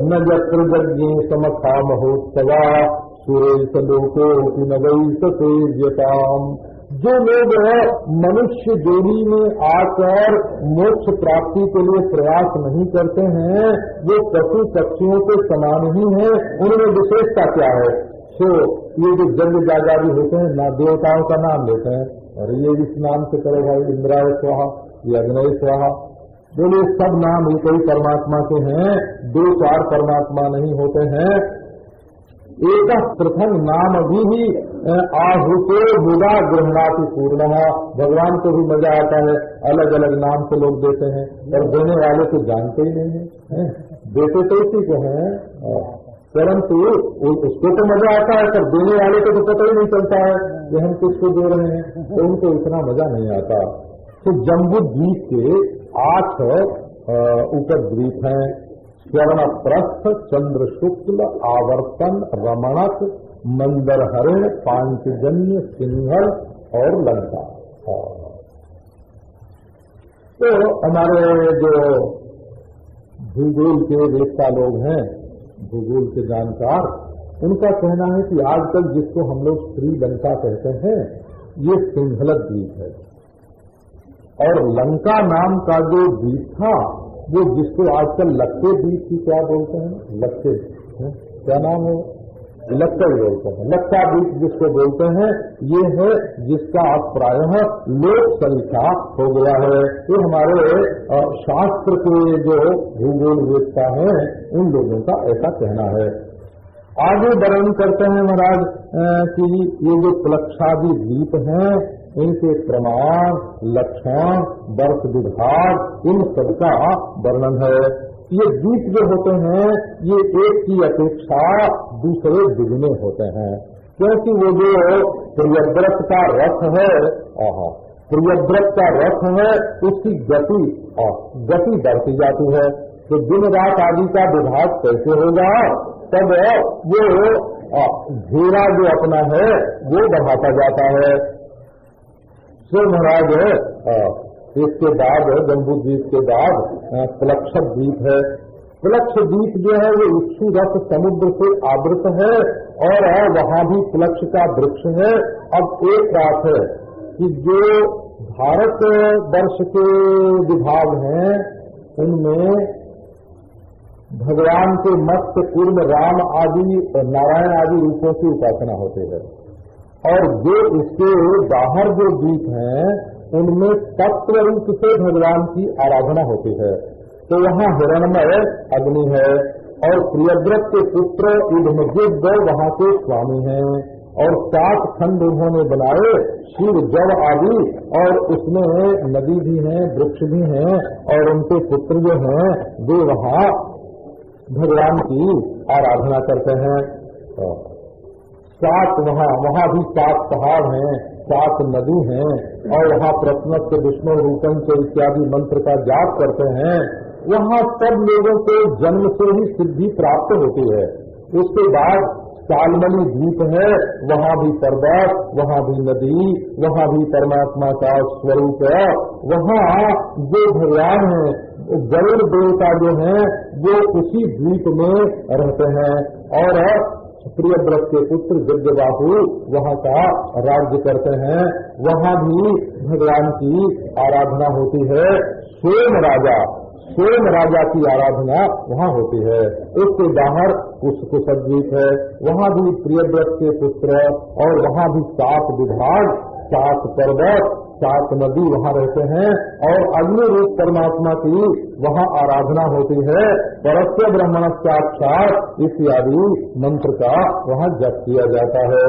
न यत्र यज्ञे समखा महोत्सवा सुरेश लोकोऽपि न वै सेव्यताम्। जो लोग मनुष्य जोड़ी में आकर मोक्ष प्राप्ति के लिए प्रयास नहीं करते हैं वो पशु पक्षियों के समान ही हैं। उनमें विशेषता क्या है? तो ये जो जंग जागारी होते हैं ना, देवताओं का नाम लेते हैं और ये इस नाम से करो भाई, इंद्राय स्वाहा, ये अग्नय स्वाहा, बोले सब नाम एक ही परमात्मा के हैं, 2-4 परमात्मा नहीं होते हैं। एक प्रथम नाम अभी ही आहुतो मुदा गृहणाति पूर्ण। भगवान को भी मजा आता है, अलग अलग नाम से लोग देते हैं और देने वाले को जानते ही नहीं है, देते तो इसी को हैं, परंतु उसको तो मजा आता है, पर देने वाले को तो पता ही नहीं चलता है कि हम किसको दे रहे हैं, तो उनको इतना मजा नहीं आता। तो जम्बू द्वीप के 8 उपद्वीप हैं, स्वर्ण प्रस्थ, चंद्र शुक्ल, आवर्तन, रमणक, मंदर हरिण, पांचजन्य, सिंहल और लंका। तो हमारे जो भूगोल के वेत्ता लोग हैं, भूगोल के जानकार, उनका कहना है कि आजकल जिसको हम लोग श्रीलंका कहते हैं ये सिंहलक द्वीप है, और लंका नाम का जो द्वीप था वो जिसको आजकल लक्के द्वीप की क्या बोलते हैं, लक्के क्या नाम है, लक्का ही बोलते हैं। लक्का द्वीप जिसको बोलते हैं ये है जिसका अब प्रायः लोक संख्या हो गया है। ये हमारे शास्त्र के जो भूगोल वेदता है उन लोगों का ऐसा कहना है। आगे वर्णन करते हैं महाराज कि ये जो प्लक्षादि द्वीप हैं इनके प्रमाण, लक्षण, वर्ष विभाग इन सबका वर्णन है। ये द्वीप जो होते हैं ये एक की अपेक्षा दूसरे दुगने होते हैं, क्योंकि वो जो प्रियव्रत का रथ है, प्रियव्रत का रथ है उसकी गति बढ़ती जाती है। तो दिन रात आदि का विभाग कैसे होगा, तब वो घेरा जो अपना है वो बढ़ाता जाता है। सो महाराज इसके बाद जम्बू द्वीप के बाद प्लक्ष द्वीप है। प्लक्ष द्वीप जो है वो इक्षुरथ समुद्र से आवृत है और वहाँ भी प्लक्ष का वृक्ष है। अब एक बात है कि जो भारत वर्ष के विभाग हैं उनमें भगवान के मत्स्य कूर्म राम आदि नारायण आदि रूपों की उपासना होती है, और जो इसके बाहर जो द्वीप हैं उनमें तत्व रूप से भगवान की आराधना होती है। तो वहाँ हिरण्मय अग्नि है और प्रियव्रत के पुत्र युद्धमजिद वहाँ के स्वामी हैं, और 7 खंड उन्होंने बनाए शिव जल आदि, और उसमें नदी भी है, वृक्ष भी हैं, और उनके पुत्र जो हैं वे वहाँ भगवान की आराधना करते हैं। 7 वहाँ भी 7 पहाड़ हैं, 7 नदी हैं, और वहाँ प्रश्नस्य विष्णु रूपम के इत्यादि मंत्र का जाप करते हैं। वहाँ सब लोगों को जन्म से ही सिद्धि प्राप्त होती है। उसके बाद सालमनी द्वीप है, वहाँ भी पर्वत, वहाँ भी नदी, वहाँ भी परमात्मा का स्वरूप है। वहाँ जो भगवान है गरुड़ देवता जो हैं वो उसी द्वीप में रहते हैं, और प्रियव्रत के पुत्र जगबाहु वहाँ का राज्य करते हैं। वहाँ भी भगवान की आराधना होती है। सोम राजा की आराधना वहाँ होती है। उसके बाहर कुशद्वीप है, वहाँ भी प्रियव्रत के पुत्र, और वहाँ भी 7 विभाग, 7 पर्वत, 7 नदी वहाँ रहते हैं, और अग्नि रूप परमात्मा की वहाँ आराधना होती है। परस्य ब्रह्मण साक्षात इत्यादि मंत्र का वहाँ जप किया जाता है।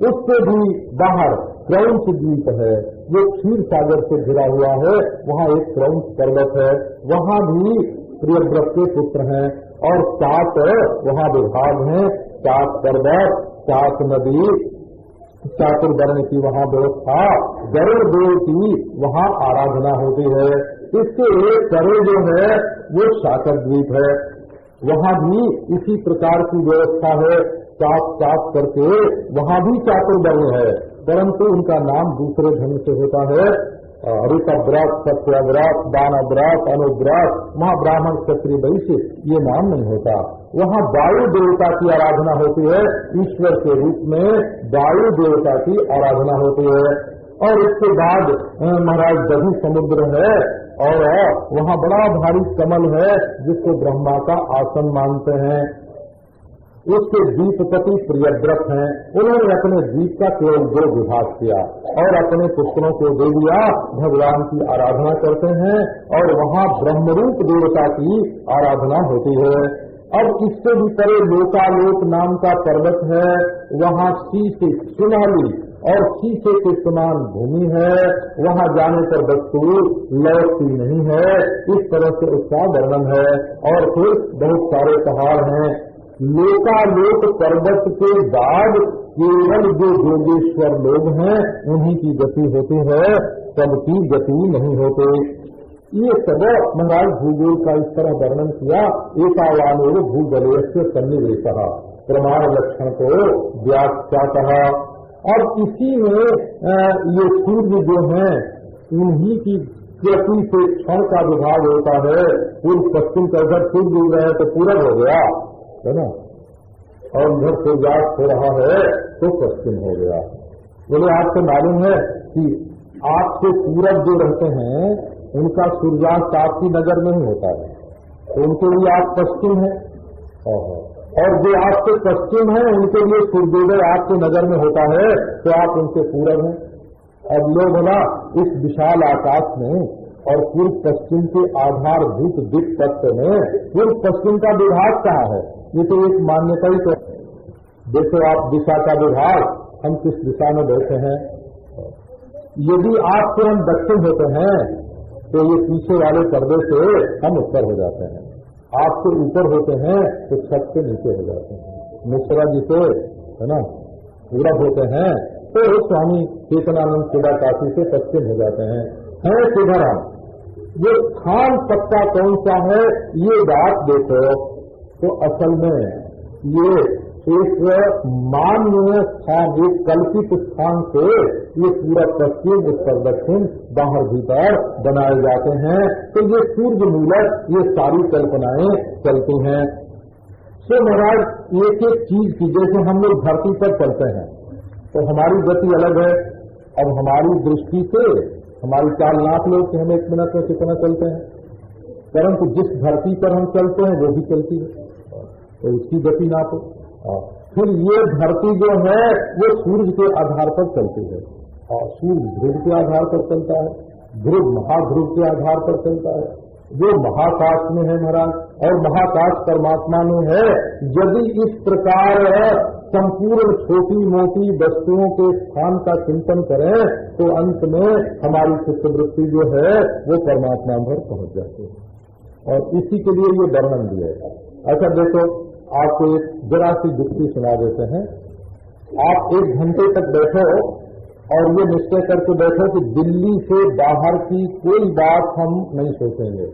उससे भी बाहर क्रौंच द्वीप है जो क्षीर सागर से घिरा हुआ है। वहाँ एक क्रौंच पर्वत है, वहाँ भी प्रियव्रत के पुत्र हैं, और 7 वहाँ विभाग हैं, 7 पर्वत, 7 नदी, चातुर्वर्ण की वहाँ व्यवस्था, गरुड़ देव की वहाँ आराधना होती है। इसके परे जो है वो शाकर द्वीप है, वहाँ भी इसी प्रकार की व्यवस्था है। 7 करके वहाँ भी चातुर्वर्ण है, परंतु उनका नाम दूसरे ढंग से होता है। ऋतव्रत, सत्यव्रत, दानव्रत, अनुव्रत, वहाँ ब्राह्मण क्षत्रिय वैश्य ये नाम नहीं होता। वहाँ वायु देवता की आराधना होती है, ईश्वर के रूप में वायु देवता की आराधना होती है। और इसके बाद महाराज दधी समुद्र है, और वहाँ बड़ा भारी कमल है जिसको ब्रह्मा का आसन मानते हैं। उसके द्वीपपति प्रियव्रत हैं, उन्होंने अपने द्वीप का केवल 2 विभाग किया और अपने पुत्रों को दे दिया। भगवान की आराधना करते हैं, और वहाँ ब्रह्मरूप देवता की आराधना होती है। अब इससे भी परे लोकालोक नाम का पर्वत है, वहाँ शीशे सुनहली और शीशे के समान भूमि है, वहाँ जाने पर वस्तु लौटती नहीं है। इस तरह से उसका वर्णन है। और फिर बहुत सारे पहाड़ हैं। लोकालोक पर्वत के बाद केवल जो योगेश्वर लोग हैं उन्हीं की गति होती है, सबकी गति नहीं होते। ये सब महाराज भूगोल का इस तरह वर्णन किया। एकावानोर भूगोल से सन्निवेश प्रमाण लक्षण को व्याख्या कहा। और इसी में ये सूर्य जो हैं इन्हीं की गति से क्षण का विभाग होता है। पूर्व पश्चिम का इधर सूर्य उग रहे तो पूरब हो गया है ना, और इधर सूर्यास्त हो रहा है तो पश्चिम हो गया। बोले आपको मालूम है कि आपसे पूरब जो रहते हैं उनका सूर्यास्त आपकी नजर नहीं होता है, तो उनके लिए आप पश्चिम है। और जो आपसे पश्चिम है उनके लिए सूर्योदय आपकी नजर में होता है तो आप उनसे पूरब हैं। अब लो भला इस विशाल आकाश में और पूर्व पश्चिम के आधारभूत दिक् तत्व में पूर्व पश्चिम का विभाग कहाँ है? ये तो एक मान्यता ही तो। देखो आप दिशा का विभाग, हम किस दिशा में बैठे हैं। यदि आप तुरंत दक्षिण होते हैं तो ये पीछे वाले पर्दे से हम उत्तर हो जाते हैं। आपसे ऊपर होते हैं तो छत से नीचे हो जाते हैं। मिश्रा जी से है ना पूरब होते हैं तो स्वामी चेतनानंद केदा काशी से पश्चिम हो जाते हैं। किधर हम? ये स्थान पक्का कौन सा है ये बात देखो तो असल में ये एक मान्य स्थान, एक कल्पित स्थान से ये पूरा पश्चिम उत्तर दक्षिण बाहर भीतर बनाए जाते हैं। तो ये सूर्य मूलक ये सारी कल्पनाएं चलती हैं। सो महाराज एक एक चीज की, जैसे हम लोग धरती पर चलते हैं तो हमारी गति अलग है। अब हमारी दृष्टि से हमारी चाल नाप लो कि हम एक मिनट में कितना चलते हैं, परंतु जिस धरती पर हम चलते हैं वो भी चलती है तो उसकी गति नापो। फिर ये धरती जो है वो सूर्य के आधार पर चलती है और सूर्य ध्रुव के आधार पर चलता है, ध्रुव महाध्रुव के आधार पर चलता है। जो महाकाश में है महाराज और महाकाश परमात्मा में है। यदि इस प्रकार संपूर्ण छोटी मोटी वस्तुओं के स्थान का चिंतन करें तो अंत में हमारी चित्तवृत्ति जो है वो परमात्मा भर पहुंच जाती है। और इसी के लिए ये वर्णन दिया है। अच्छा देखो आपको एक जरा सी युक्ति सुना देते हैं। आप 1 घंटे तक बैठो और ये निश्चय करके बैठो कि दिल्ली से बाहर की कोई बात हम नहीं सोचेंगे।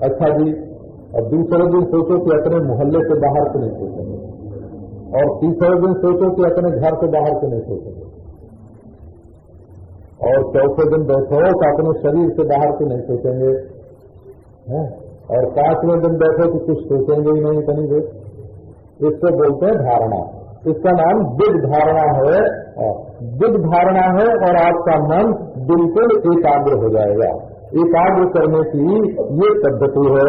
अच्छा जी, और दूसरे दिन सोचो कि अपने मोहल्ले से बाहर के नहीं सोचेंगे और तीसरे दिन सोचो कि अपने घर से बाहर के नहीं सोचेंगे और चौथे दिन बैठो तो अपने शरीर से बाहर के नहीं सोचेंगे और 5वें दिन बैठो कि कुछ सोचेंगे ही नहीं इतनी देर। इसको बोलते हैं धारणा। इसका नाम दिग् धारणा है। दिग् धारणा है और आपका मन बिल्कुल एकाग्र हो जाएगा। एकाग्र करने की ये पद्धति है।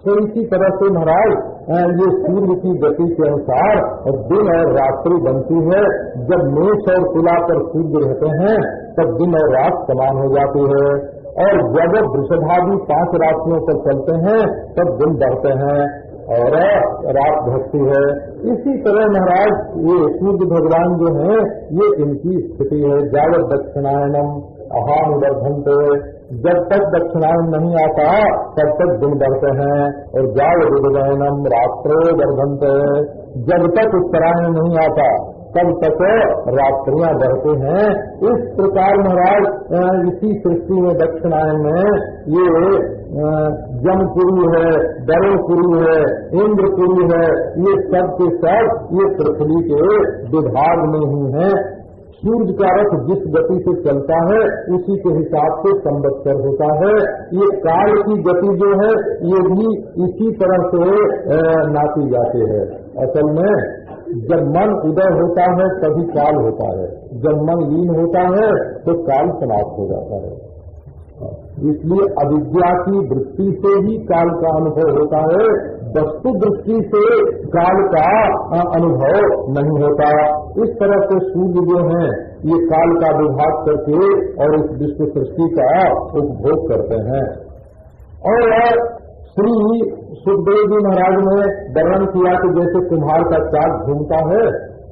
तो इसी तरह से महाराज ये सूर्य की गति के अनुसार दिन और रात्रि बनती है। जब मेष और तुला पर सूर्य रहते हैं तब दिन और रात समान हो जाती है और जब वृषभादि 5 राशियों पर चलते हैं तब दिन बढ़ते हैं और रात घटती है। इसी तरह महाराज ये सूर्य भगवान जो हैं ये इनकी स्थिति है। जावत दक्षिणायनम अहान वर्धनते, जब तक दक्षिणायन नहीं आता तब तक दिन बढ़ते हैं और जावत उदयनम रात्रो वर्धनते, जब तक उत्तरायण नहीं आता तब तक रात्रियां बढ़ते हैं। इस प्रकार महाराज इसी सृष्टि में दक्षिणायन में ये जमपुरी है, दरोपुरी है, इंद्रपुरी है, ये सब के सब ये पृथ्वी के विभाग में ही है। सूर्य का रथ जिस गति से चलता है उसी के हिसाब से संवत्सर होता है। ये काल की गति जो है ये भी इसी तरह से नापी जाती है। असल में जब मन उदय होता है तभी काल होता है, जब मन लीन होता है तो काल समाप्त हो जाता है। इसलिए अविद्या की वृत्ति से ही काल का अनुभव होता है, वस्तु दृष्टि से काल का अनुभव नहीं होता। इस तरह से सूर्य जो है ये काल का विभाग करके और इस विश्व सृष्टि का उपभोग करते हैं। और श्री सुखदेव जी महाराज ने वर्णन किया कि जैसे कुम्हार का चाक घूमता है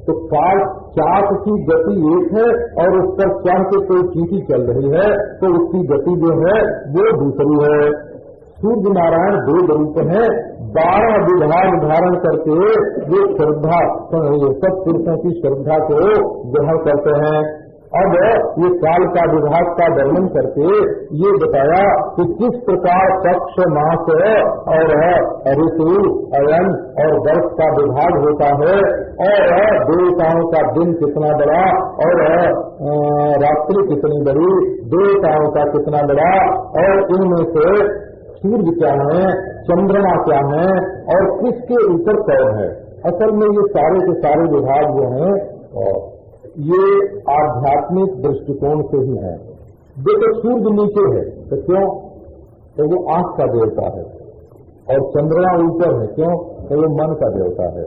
तो चाक की गति एक है और उस पर चढ़ के कोई चींटी चल रही है तो उसकी गति जो है वो दूसरी है। सूर्य नारायण 2 रूप हैं, 12 विभाग धारण करके ये श्रद्धा सब पुरुषों की श्रद्धा को ग्रहण करते हैं। अब ये काल का विभाग का वर्णन करके ये बताया कि किस प्रकार पक्ष मास और ऋतु अयन और वर्ष का विभाग होता है और देवताओं का दिन कितना बड़ा और रात्रि कितनी बड़ी, देवताओं का कितना बड़ा और इनमें से सूर्य क्या है, चंद्रमा क्या है और किसके ऊपर कौन है। असल में ये सारे के सारे विभाग जो हैं ये आध्यात्मिक दृष्टिकोण से ही है। देखो सूर्य नीचे है तो क्यों, तो वो आंख का देवता है और चंद्रमा ऊपर है। क्यों? तो वो मन का देवता है।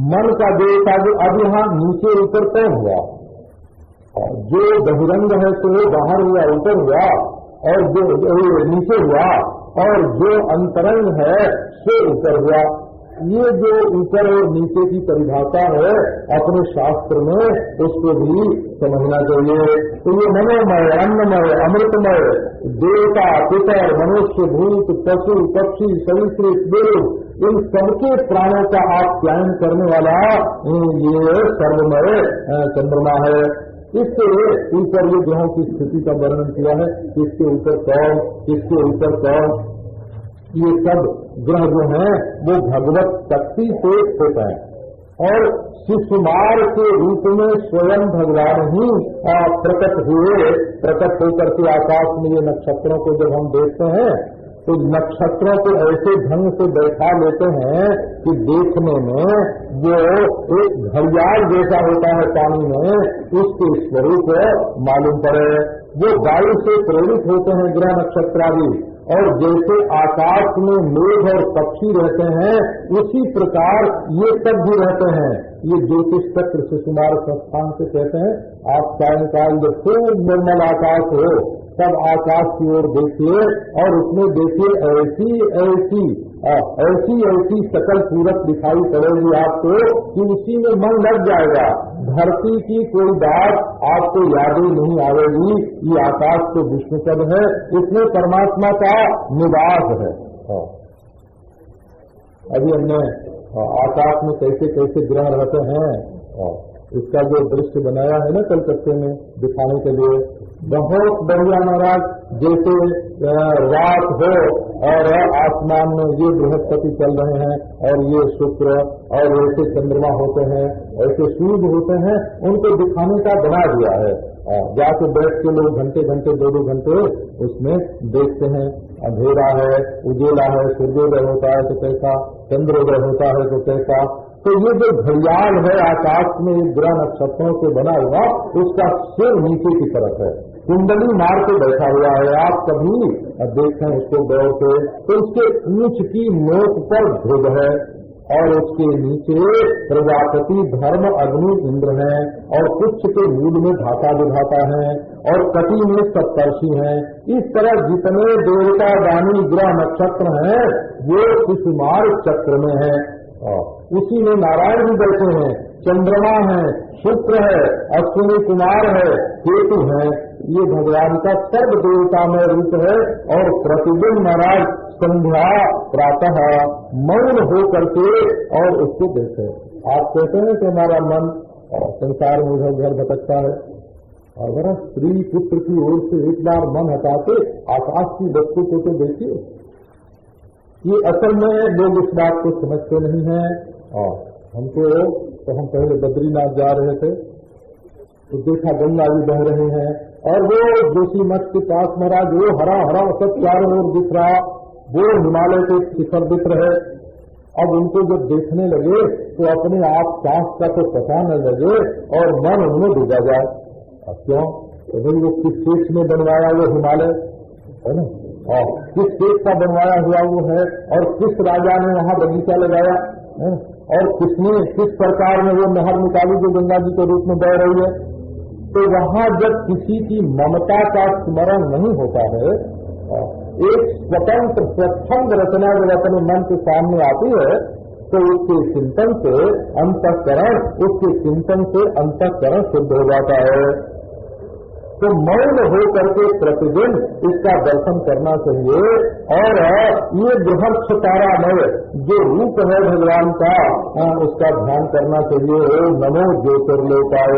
मन का देवता जो अब यहाँ नीचे ऊपर कौन हुआ? जो बहिरंग है तो वो बाहर हुआ, ऊपर हुआ, और जो नीचे हुआ, और जो अंतरंग है सो ऊपर हुआ। ये जो ऊपर और नीचे की परिभाषा है अपने शास्त्र में, उसको भी समझना चाहिए। तो ये मनोमय, अन्नमय, अमृतमय, देवता, पितर, मनुष्य, भूत, पशु, पक्षी, सरीसृप, देव, इन सबके प्राणों का आप्यायन करने वाला ये सर्वमय चंद्रमा है। इससे ऊपर ये ग्रहों की स्थिति का वर्णन किया है, किसके ऊपर कौन, किसके ऊपर कौन। ये सब ग्रह जो हैं वो भगवत शक्ति से स्थित हैं और शिशुमार के रूप में स्वयं भगवान ही प्रकट होकर के आकाश में ये नक्षत्रों को जब हम देखते हैं तो नक्षत्रों को ऐसे ढंग से बैठा लेते हैं कि देखने में वो एक घड़ियाल जैसा होता है पानी में, उसके स्वरूप मालूम पड़े। वो वायु से प्रेरित होते हैं ग्रह नक्षत्र आदि, और जैसे आकाश में मेघ और पक्षी रहते हैं उसी प्रकार ये सब भी रहते हैं। ये ज्योतिष चक्र शिशुमार संस्थान से कहते हैं, आप सायंकाल जब खूब निर्मल आकाश हो तब आकाश की ओर देखिए और उसमें देखिए ऐसी ऐसी सकल सूरत दिखाई पड़ेगी आपको कि उसी में मन लग जाएगा। धरती की कोई बात आपको याद ही नहीं आएगी। ये आकाश तो विष्णु पद है, इसमें परमात्मा का निवास है। अभी हमने आकाश में कैसे कैसे ग्रह रहते हैं इसका जो दृश्य बनाया है ना कलकत्ते में दिखाने के लिए, बहुत बढ़िया महाराज। जैसे रात हो और आसमान में ये बृहस्पति चल रहे हैं और ये शुक्र और ऐसे चंद्रमा होते हैं, ऐसे सूर्य होते हैं, उनको दिखाने का बना दिया है। जाके बैठ के लोग घंटे घंटे 2-2 घंटे उसमें देखते हैं। अंधेरा है, उजेला है, सूर्योदय होता है तो कैसा, चंद्रोदय होता है तो कैसा। तो ये जो घड़ियाल है आकाश में ये ग्रह नक्षत्रों से बना हुआ, उसका सिर नीचे की तरफ है, कुंडली मार के बैठा हुआ है। आप कभी देखें उसको गौर से तो उसके ऊंच की नोक पर ध्रुव है और उसके नीचे प्रजापति, धर्म, अग्नि, इंद्र हैं और पुच्छ के मूल में धाता विधाता है और कटी में सप्तर्षि हैं। इस तरह जितने देवता दानी ग्रह नक्षत्र हैं वो शिशुमार चक्र में है। उसी में नारायण भी बैठे हैं, चंद्रमा है, शुक्र है, अश्विनी कुमार है, केतु है। ये भगवान का सर्व देवतामय रूप है। और प्रतिदिन महाराज संध्या प्रातः मौन हो करके और उसको देखे। आप कहते हैं कि हमारा मन संसार में इधर उधर भटकता है, अगर स्त्री पुत्र की ओर से एक बार मन हटाते आकाश की वस्तु को तो देखिए। ये असल में लोग इस बात को समझते नहीं हैं। और हमको तो हम पहले बद्रीनाथ जा रहे थे तो देखा गंगा जी बह रहे हैं और वो जोशी मठ के पास महाराज वो हरा हरा सब चारों ओर दिख रहा, वो हिमालय के शिखर दिख रहे। अब उनको जब देखने लगे तो अपने आप सांस का तो पता न लगे और मन उनमें डूबा जाए। अब क्यों? तो भाई वो किस देश में बनवाया वो हिमालय है ना, और किस देश का बनवाया हुआ वो है, और किस राजा ने वहाँ बगीचा लगाया है? और किसने किस प्रकार में वो नहर निकाली जो गंगा जी के रूप में बह रही है। तो वहाँ जब किसी की ममता का स्मरण नहीं होता है, एक स्वतंत्र स्वच्छंद रचना जब अपने मन के सामने आती है तो उसके चिंतन से अंतःकरण शुद्ध हो जाता है। तो मौन हो करके प्रतिदिन इसका दर्शन करना चाहिए। और ये बृहत् तारामय जो रूप है भगवान का उसका ध्यान करना चाहिए। ओम नमो ज्योतिर्लोकाय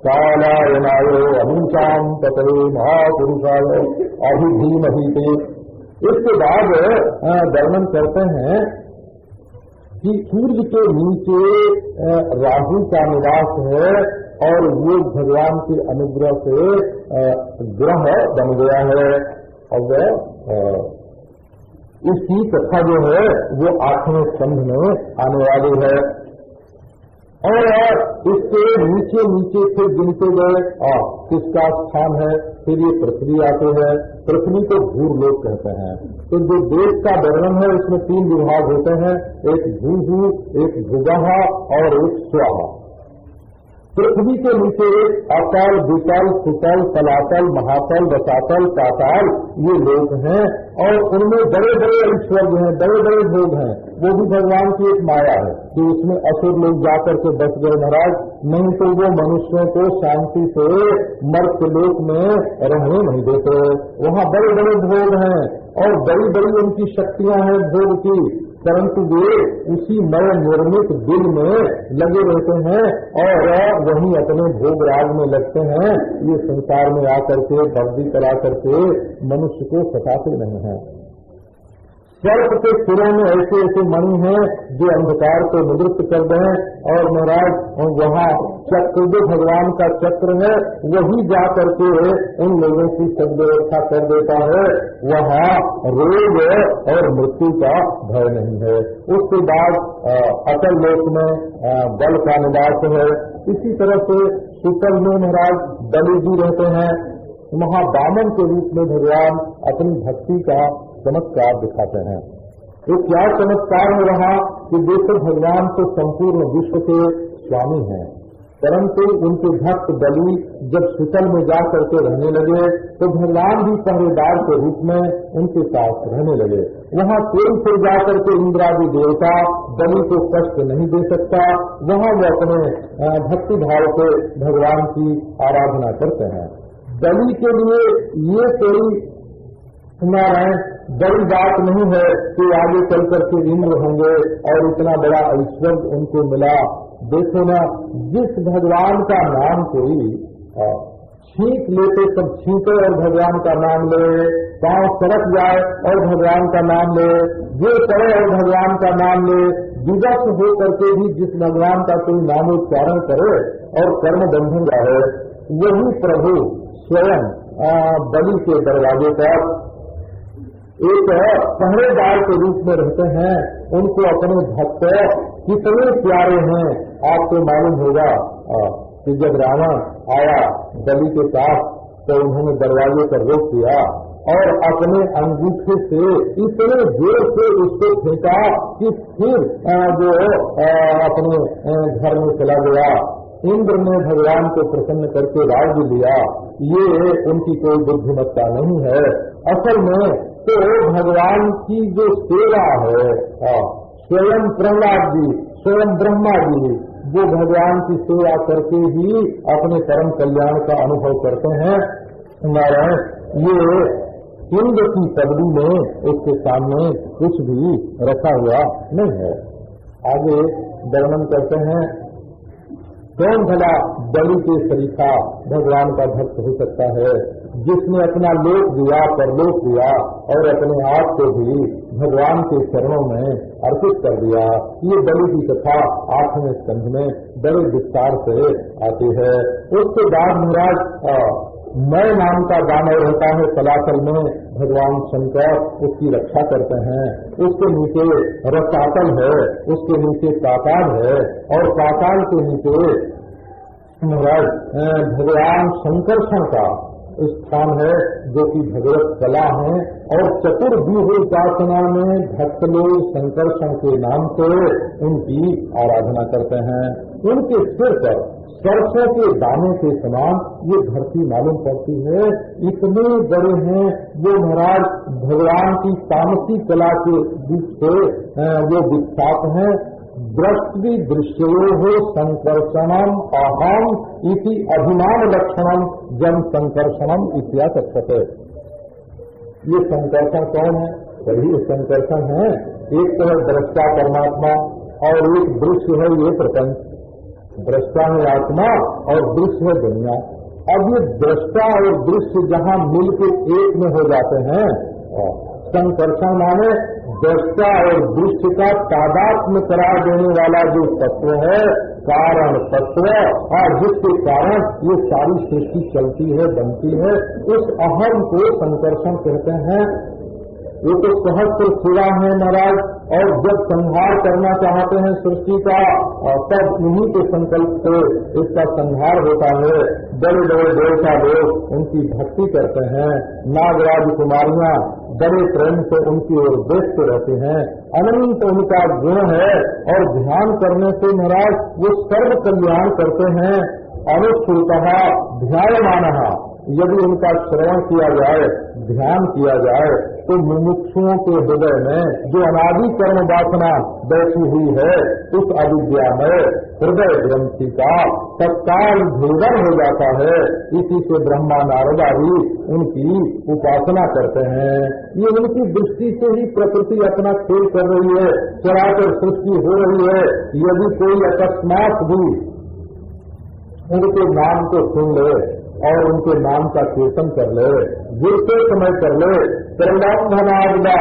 कालायनाय अहिंसाम पतये महापुरुषाय अभिधीमहि। इसके बाद वर्णन करते हैं कि सूर्य के नीचे राहु का निवास है और वो भगवान के अनुग्रह से ग्रह बन गया है। अब इसकी कथा जो है वो 8वें स्कंध में आने वाली है। और इसके नीचे नीचे फिर गिनते गए किसका स्थान है, फिर ये पृथ्वी आते हैं। पृथ्वी को भूर्लोक कहते हैं। तो जो देश का वर्णन है इसमें 3 विभाग होते हैं, एक भू, एक भुगः और एक स्वाहा। पृथ्वी के नीचे अतल, वितल, सुतल, तलातल, महातल, रसातल, पाताल ये लोक हैं और उनमें बड़े बड़े ऐश्वर्य हैं, बड़े बड़े भोग हैं। वो भी भगवान की एक माया है कि उसमें असुर लोग जाकर के बस गए महाराज, नहीं तो वो मनुष्यों को शांति से मर्त्य लोक में रहने नहीं देते। वहाँ बड़े बड़े भोग हैं और बड़ी बड़ी उनकी शक्तियां हैं भोग की, परंतु वे उसी नए निर्मित दिल में लगे रहते हैं और वहीं अपने भोग राग में लगते हैं। ये संसार में आकर के वर्दी करा करके मनुष्य को सताते नहीं हैं। सर्प के सिरों में ऐसे ऐसे मणि हैं जो अंधकार को निवृत्त कर दें और महाराज वहाँ चक्र जो भगवान का चक्र है वही जा करके उन लोगों की सद्व्यवस्था कर देता है। वहाँ रोग और मृत्यु का भय नहीं है। उसके बाद अतल लोक में बल का निवास है। इसी तरह से सुतल में महाराज बलि जी रहते हैं। वहाँ वामन के रूप में भगवान अपनी भक्ति का चमत्कार दिखाते हैं। एक क्या चमत्कार हो रहा कि देखो भगवान तो संपूर्ण विश्व के स्वामी हैं, परंतु उनके भक्त बलि जब सुतल में जा करके रहने लगे तो भगवान भी पहरेदार के रूप में उनके साथ रहने लगे। वहाँ कोई फिर जाकर के इंद्रादि देवता बलि को कष्ट नहीं दे सकता। वहाँ वो अपने भक्ति भाव से भगवान की आराधना करते हैं। बलि के लिए ये कोई नारायण बड़ी बात नहीं है कि आगे चल करके इंद्र होंगे और इतना बड़ा ऐश्वर्य उनको मिला। देखो ना, जिस भगवान का नाम कोई छींक लेते सब छींके और भगवान का नाम ले, पांव सड़क जाए और भगवान का नाम ले, जो करे और भगवान का नाम ले, विवश हो करके भी जिस भगवान का कोई नामोच्चारण करे और कर्म बंधन रहे, वही प्रभु स्वयं बलि के दरवाजे पर एक पहरेदार के रूप में रहते हैं। उनको अपने भक्त कितने प्यारे हैं। आपको मालूम होगा कि जब रावण आया बलि के पास तो उन्होंने दरवाजे पर रोक दिया और अपने अंगूठे से इतने जोर से उसको फेंका कि फिर जो अपने घर में चला गया। इंद्र ने भगवान को प्रसन्न करके राज्य लिया। ये उनकी कोई बुद्धिमत्ता नहीं है। असल में तो भगवान की जो सेवा है, स्वयं प्रहलाद जी, स्वयं ब्रह्मा जी, वो भगवान की सेवा करके ही अपने परम कल्याण का अनुभव करते हैं। नारायण ये इंद्र की पदवी में उसके सामने कुछ भी रखा हुआ नहीं है। आगे वर्णन करते हैं, कौन भला बलि के सरीखा भगवान का भक्त हो सकता है, जिसने अपना लोक दिया, परलोक दिया और अपने आप को भी भगवान के चरणों में अर्पित कर दिया। ये बलि की कथा 8वें स्कंध में बड़े विस्तार से आती है। उसके बाद महाराज मैं नाम का दानव रहता है तलातल में, भगवान शंकर उसकी रक्षा करते हैं। उसके नीचे रसातल है, उसके नीचे पाताल है और पाताल के नीचे महाराज भगवान संकर्षण का स्थान है जो कि भगवत कला है। और चतुर्व्यूह उपासना में भक्त लोग संकर्षण के नाम से उनकी आराधना करते हैं। उनके सिर पर सरसों के दाने के समान ये धरती मालूम पड़ती है। इतने बड़े हैं वो महाराज, भगवान की तामसी कला के रूप से वो विख्यात हैं। दृष्टि दृश्यो संकर्षणम अहम इति अभिमान लक्षणम जन संकर्षणम इत्याचक्षते। ये संकर्षण कौन है? वही संकर्षण है। एक तरह दृष्टा परमात्मा और एक दृश्य है ये प्रपंच। दृष्टा है आत्मा और दृश्य है दुनिया। अब ये दृष्टा और दृश्य जहाँ मिलकर एक में हो जाते हैं, संकर्षण माने दृष्टा और दृश्य का तादात्म्य करार देने वाला जो तत्व है, कारण तत्व, और जिसके कारण ये सारी सृष्टि चलती है, बनती है, उस अहम को संकर्षण कहते हैं। ये तो सहस्त्र शिवा है महाराज, और जब संहार करना चाहते हैं सृष्टि का तब इन्हीं के संकल्प से इसका संहार होता है। बड़े बड़े देवता लोग उनकी भक्ति करते हैं, नागराज कुमारियां बड़े प्रेम से उनकी ओर देखते रहते हैं। अनंत उनका गुण है और ध्यान करने से महाराज वो सर्व कल्याण करते हैं। अनुश्रुतः ध्यायमानः, यदि उनका श्रवण किया जाए, ध्यान किया जाए, तो मुमुक्षुओं के हृदय में जो अनादि कर्म वासना बैठी हुई है उस अविद्या में हृदय ग्रंथि का तत्काल भेदन हो जाता है। इसी से ब्रह्मा नारदा भी उनकी उपासना करते हैं। ये उनकी दृष्टि से ही प्रकृति अपना खेल कर रही है, चराचर सृष्टि हो रही है। यदि कोई अकस्मात भी उनके नाम को सुन ले और उनके नाम का कीर्तन कर ले, गिरते समय कर ले, प्रलंबनादा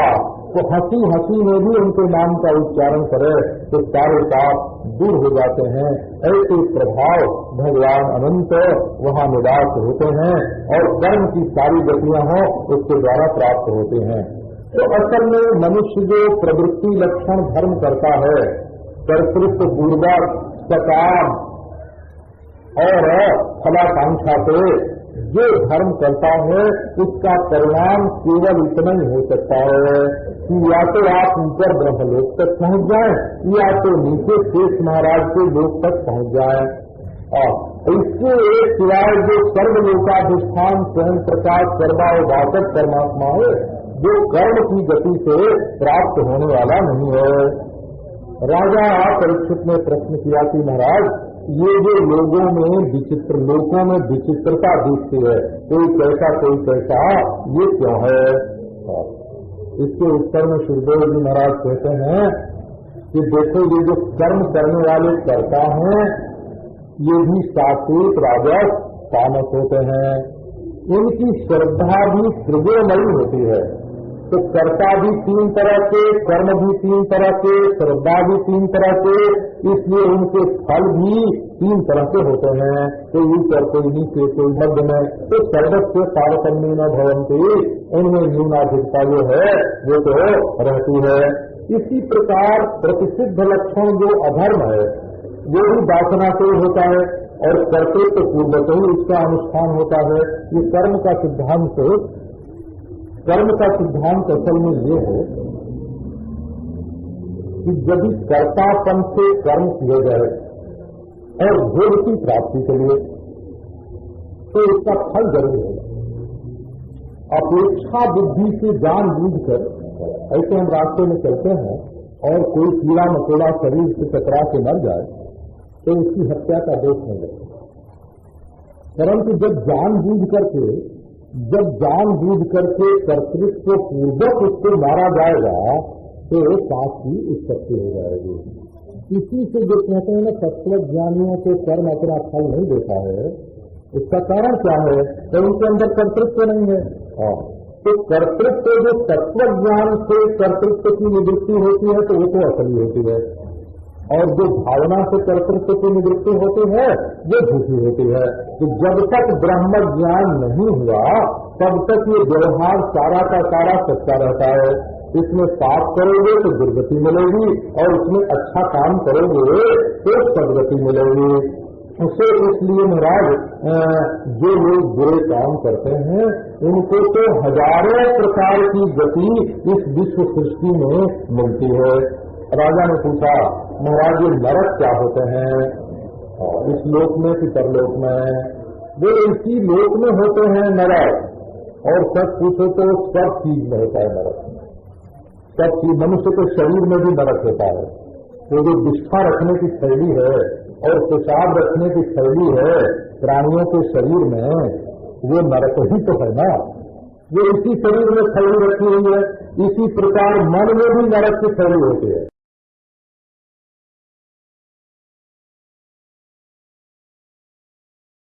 तो हंसी हंसी में भी उनके नाम का उच्चारण करे तो सारे पाप दूर हो जाते हैं। ऐसे प्रभाव भगवान अनंत वहाँ निवास होते हैं और कर्म की सारी गतियां हों उसके द्वारा प्राप्त होते हैं। तो असल में मनुष्य जो प्रवृत्ति लक्षण धर्म करता है, कर्तृत्व पूर्वक सकाम और फलाकांक्षा से जो धर्म करता है उसका परिणाम केवल इतना ही हो सकता है कि या तो आप ऊपर ब्रह्मलोक तक पहुंच जाएं या तो नीचे शेष महाराज के लोक तक पहुंच जाएं। और इसके सिवाय जो सर्वलोकाधिष्ठान स्वयं प्रकाश सर्वावभाषक परमात्मा है जो कर्म की गति से प्राप्त होने वाला नहीं है। राजा परीक्षित ने प्रश्न किया कि महाराज ये जो लोगों में विचित्रता दिखती है, कोई कैसा ये क्यों है? इसके उत्तर में सुखदेव जी महाराज कहते हैं कि देखो ये जो कर्म करने वाले कर्ता हैं ये भी सात्विक राजस तामस होते हैं। इनकी श्रद्धा भी त्रिगुणमयी होती है। तो कर्ता भी तीन तरह के, कर्म भी तीन तरह के, श्रद्धा भी तीन तरह के, इसलिए उनके फल भी तीन तरह के होते हैं। कोई ऊपर कोई नीचे कोई मध्य में। तो सर्वस्व तारतम्य न भवन्ति, उनमें न्यूनाधिकता जो है वो तो रहती है। इसी प्रकार प्रतिसिद्ध लक्षण जो अधर्म है वो भी वासना से होता है और कर्तृत्व पूर्वक ही उसका अनुष्ठान होता है। ये कर्म का सिद्धांत असल में ये है कि जब कर्तापन से कर्म किए गए और भोग की प्राप्ति के लिए तो इसका फल जरूर होगा। अपेक्षा बुद्धि से जानबूझकर ऐसे हम रास्ते में चलते हैं और कोई कीड़ा मकोड़ा शरीर से टकरा के मर जाए तो उसकी हत्या का दोष नहीं लगता। परंतु जब जानबूझ करके कर्तृत्व पूर्वक उसको मारा जाएगा तो पाप की उत्पत्ति हो जाएगी। इसी से जो कहते हैं ना तत्वज्ञानियों को कर्म अपना फल नहीं देता है, इसका कारण क्या है? तो उनके अंदर कर्तृत्व नहीं है। तो कर्तृत्व जो तत्वज्ञान से कर्तृत्व की निवृत्ति होती है तो वो तो असली होती है, और जो भावना से कर्तृत्व की निवृत्ति होती है वो झूठी होती है। तो जब तक ब्रह्म ज्ञान नहीं हुआ तब तक ये व्यवहार सारा का सारा सच्चा रहता है। इसमें पाप करोगे तो दुर्गति मिलेगी और इसमें अच्छा काम करोगे तो सदगति मिलेगी। उसे इसलिए महाराज जो लोग बुरे काम करते हैं उनको तो हजारों प्रकार की गति इस विश्व सृष्टि में मिलती है। राजा ने पूछा महाराज ये नरक क्या होते हैं, इस लोक में कि परलोक में? वो इसी लोक में होते हैं नरक, और सच पूछो तो सब चीज में होता है नरक। सब चीज, मनुष्य के शरीर में भी नरक होता है। तो जो विष्ठा रखने की शैली है और पेशाब रखने की शैली है प्राणियों के शरीर में, वो नरक ही तो है ना। वो इसी शरीर में शैली रखी हुई है। इसी प्रकार मन में भी नरक की शैली होती है।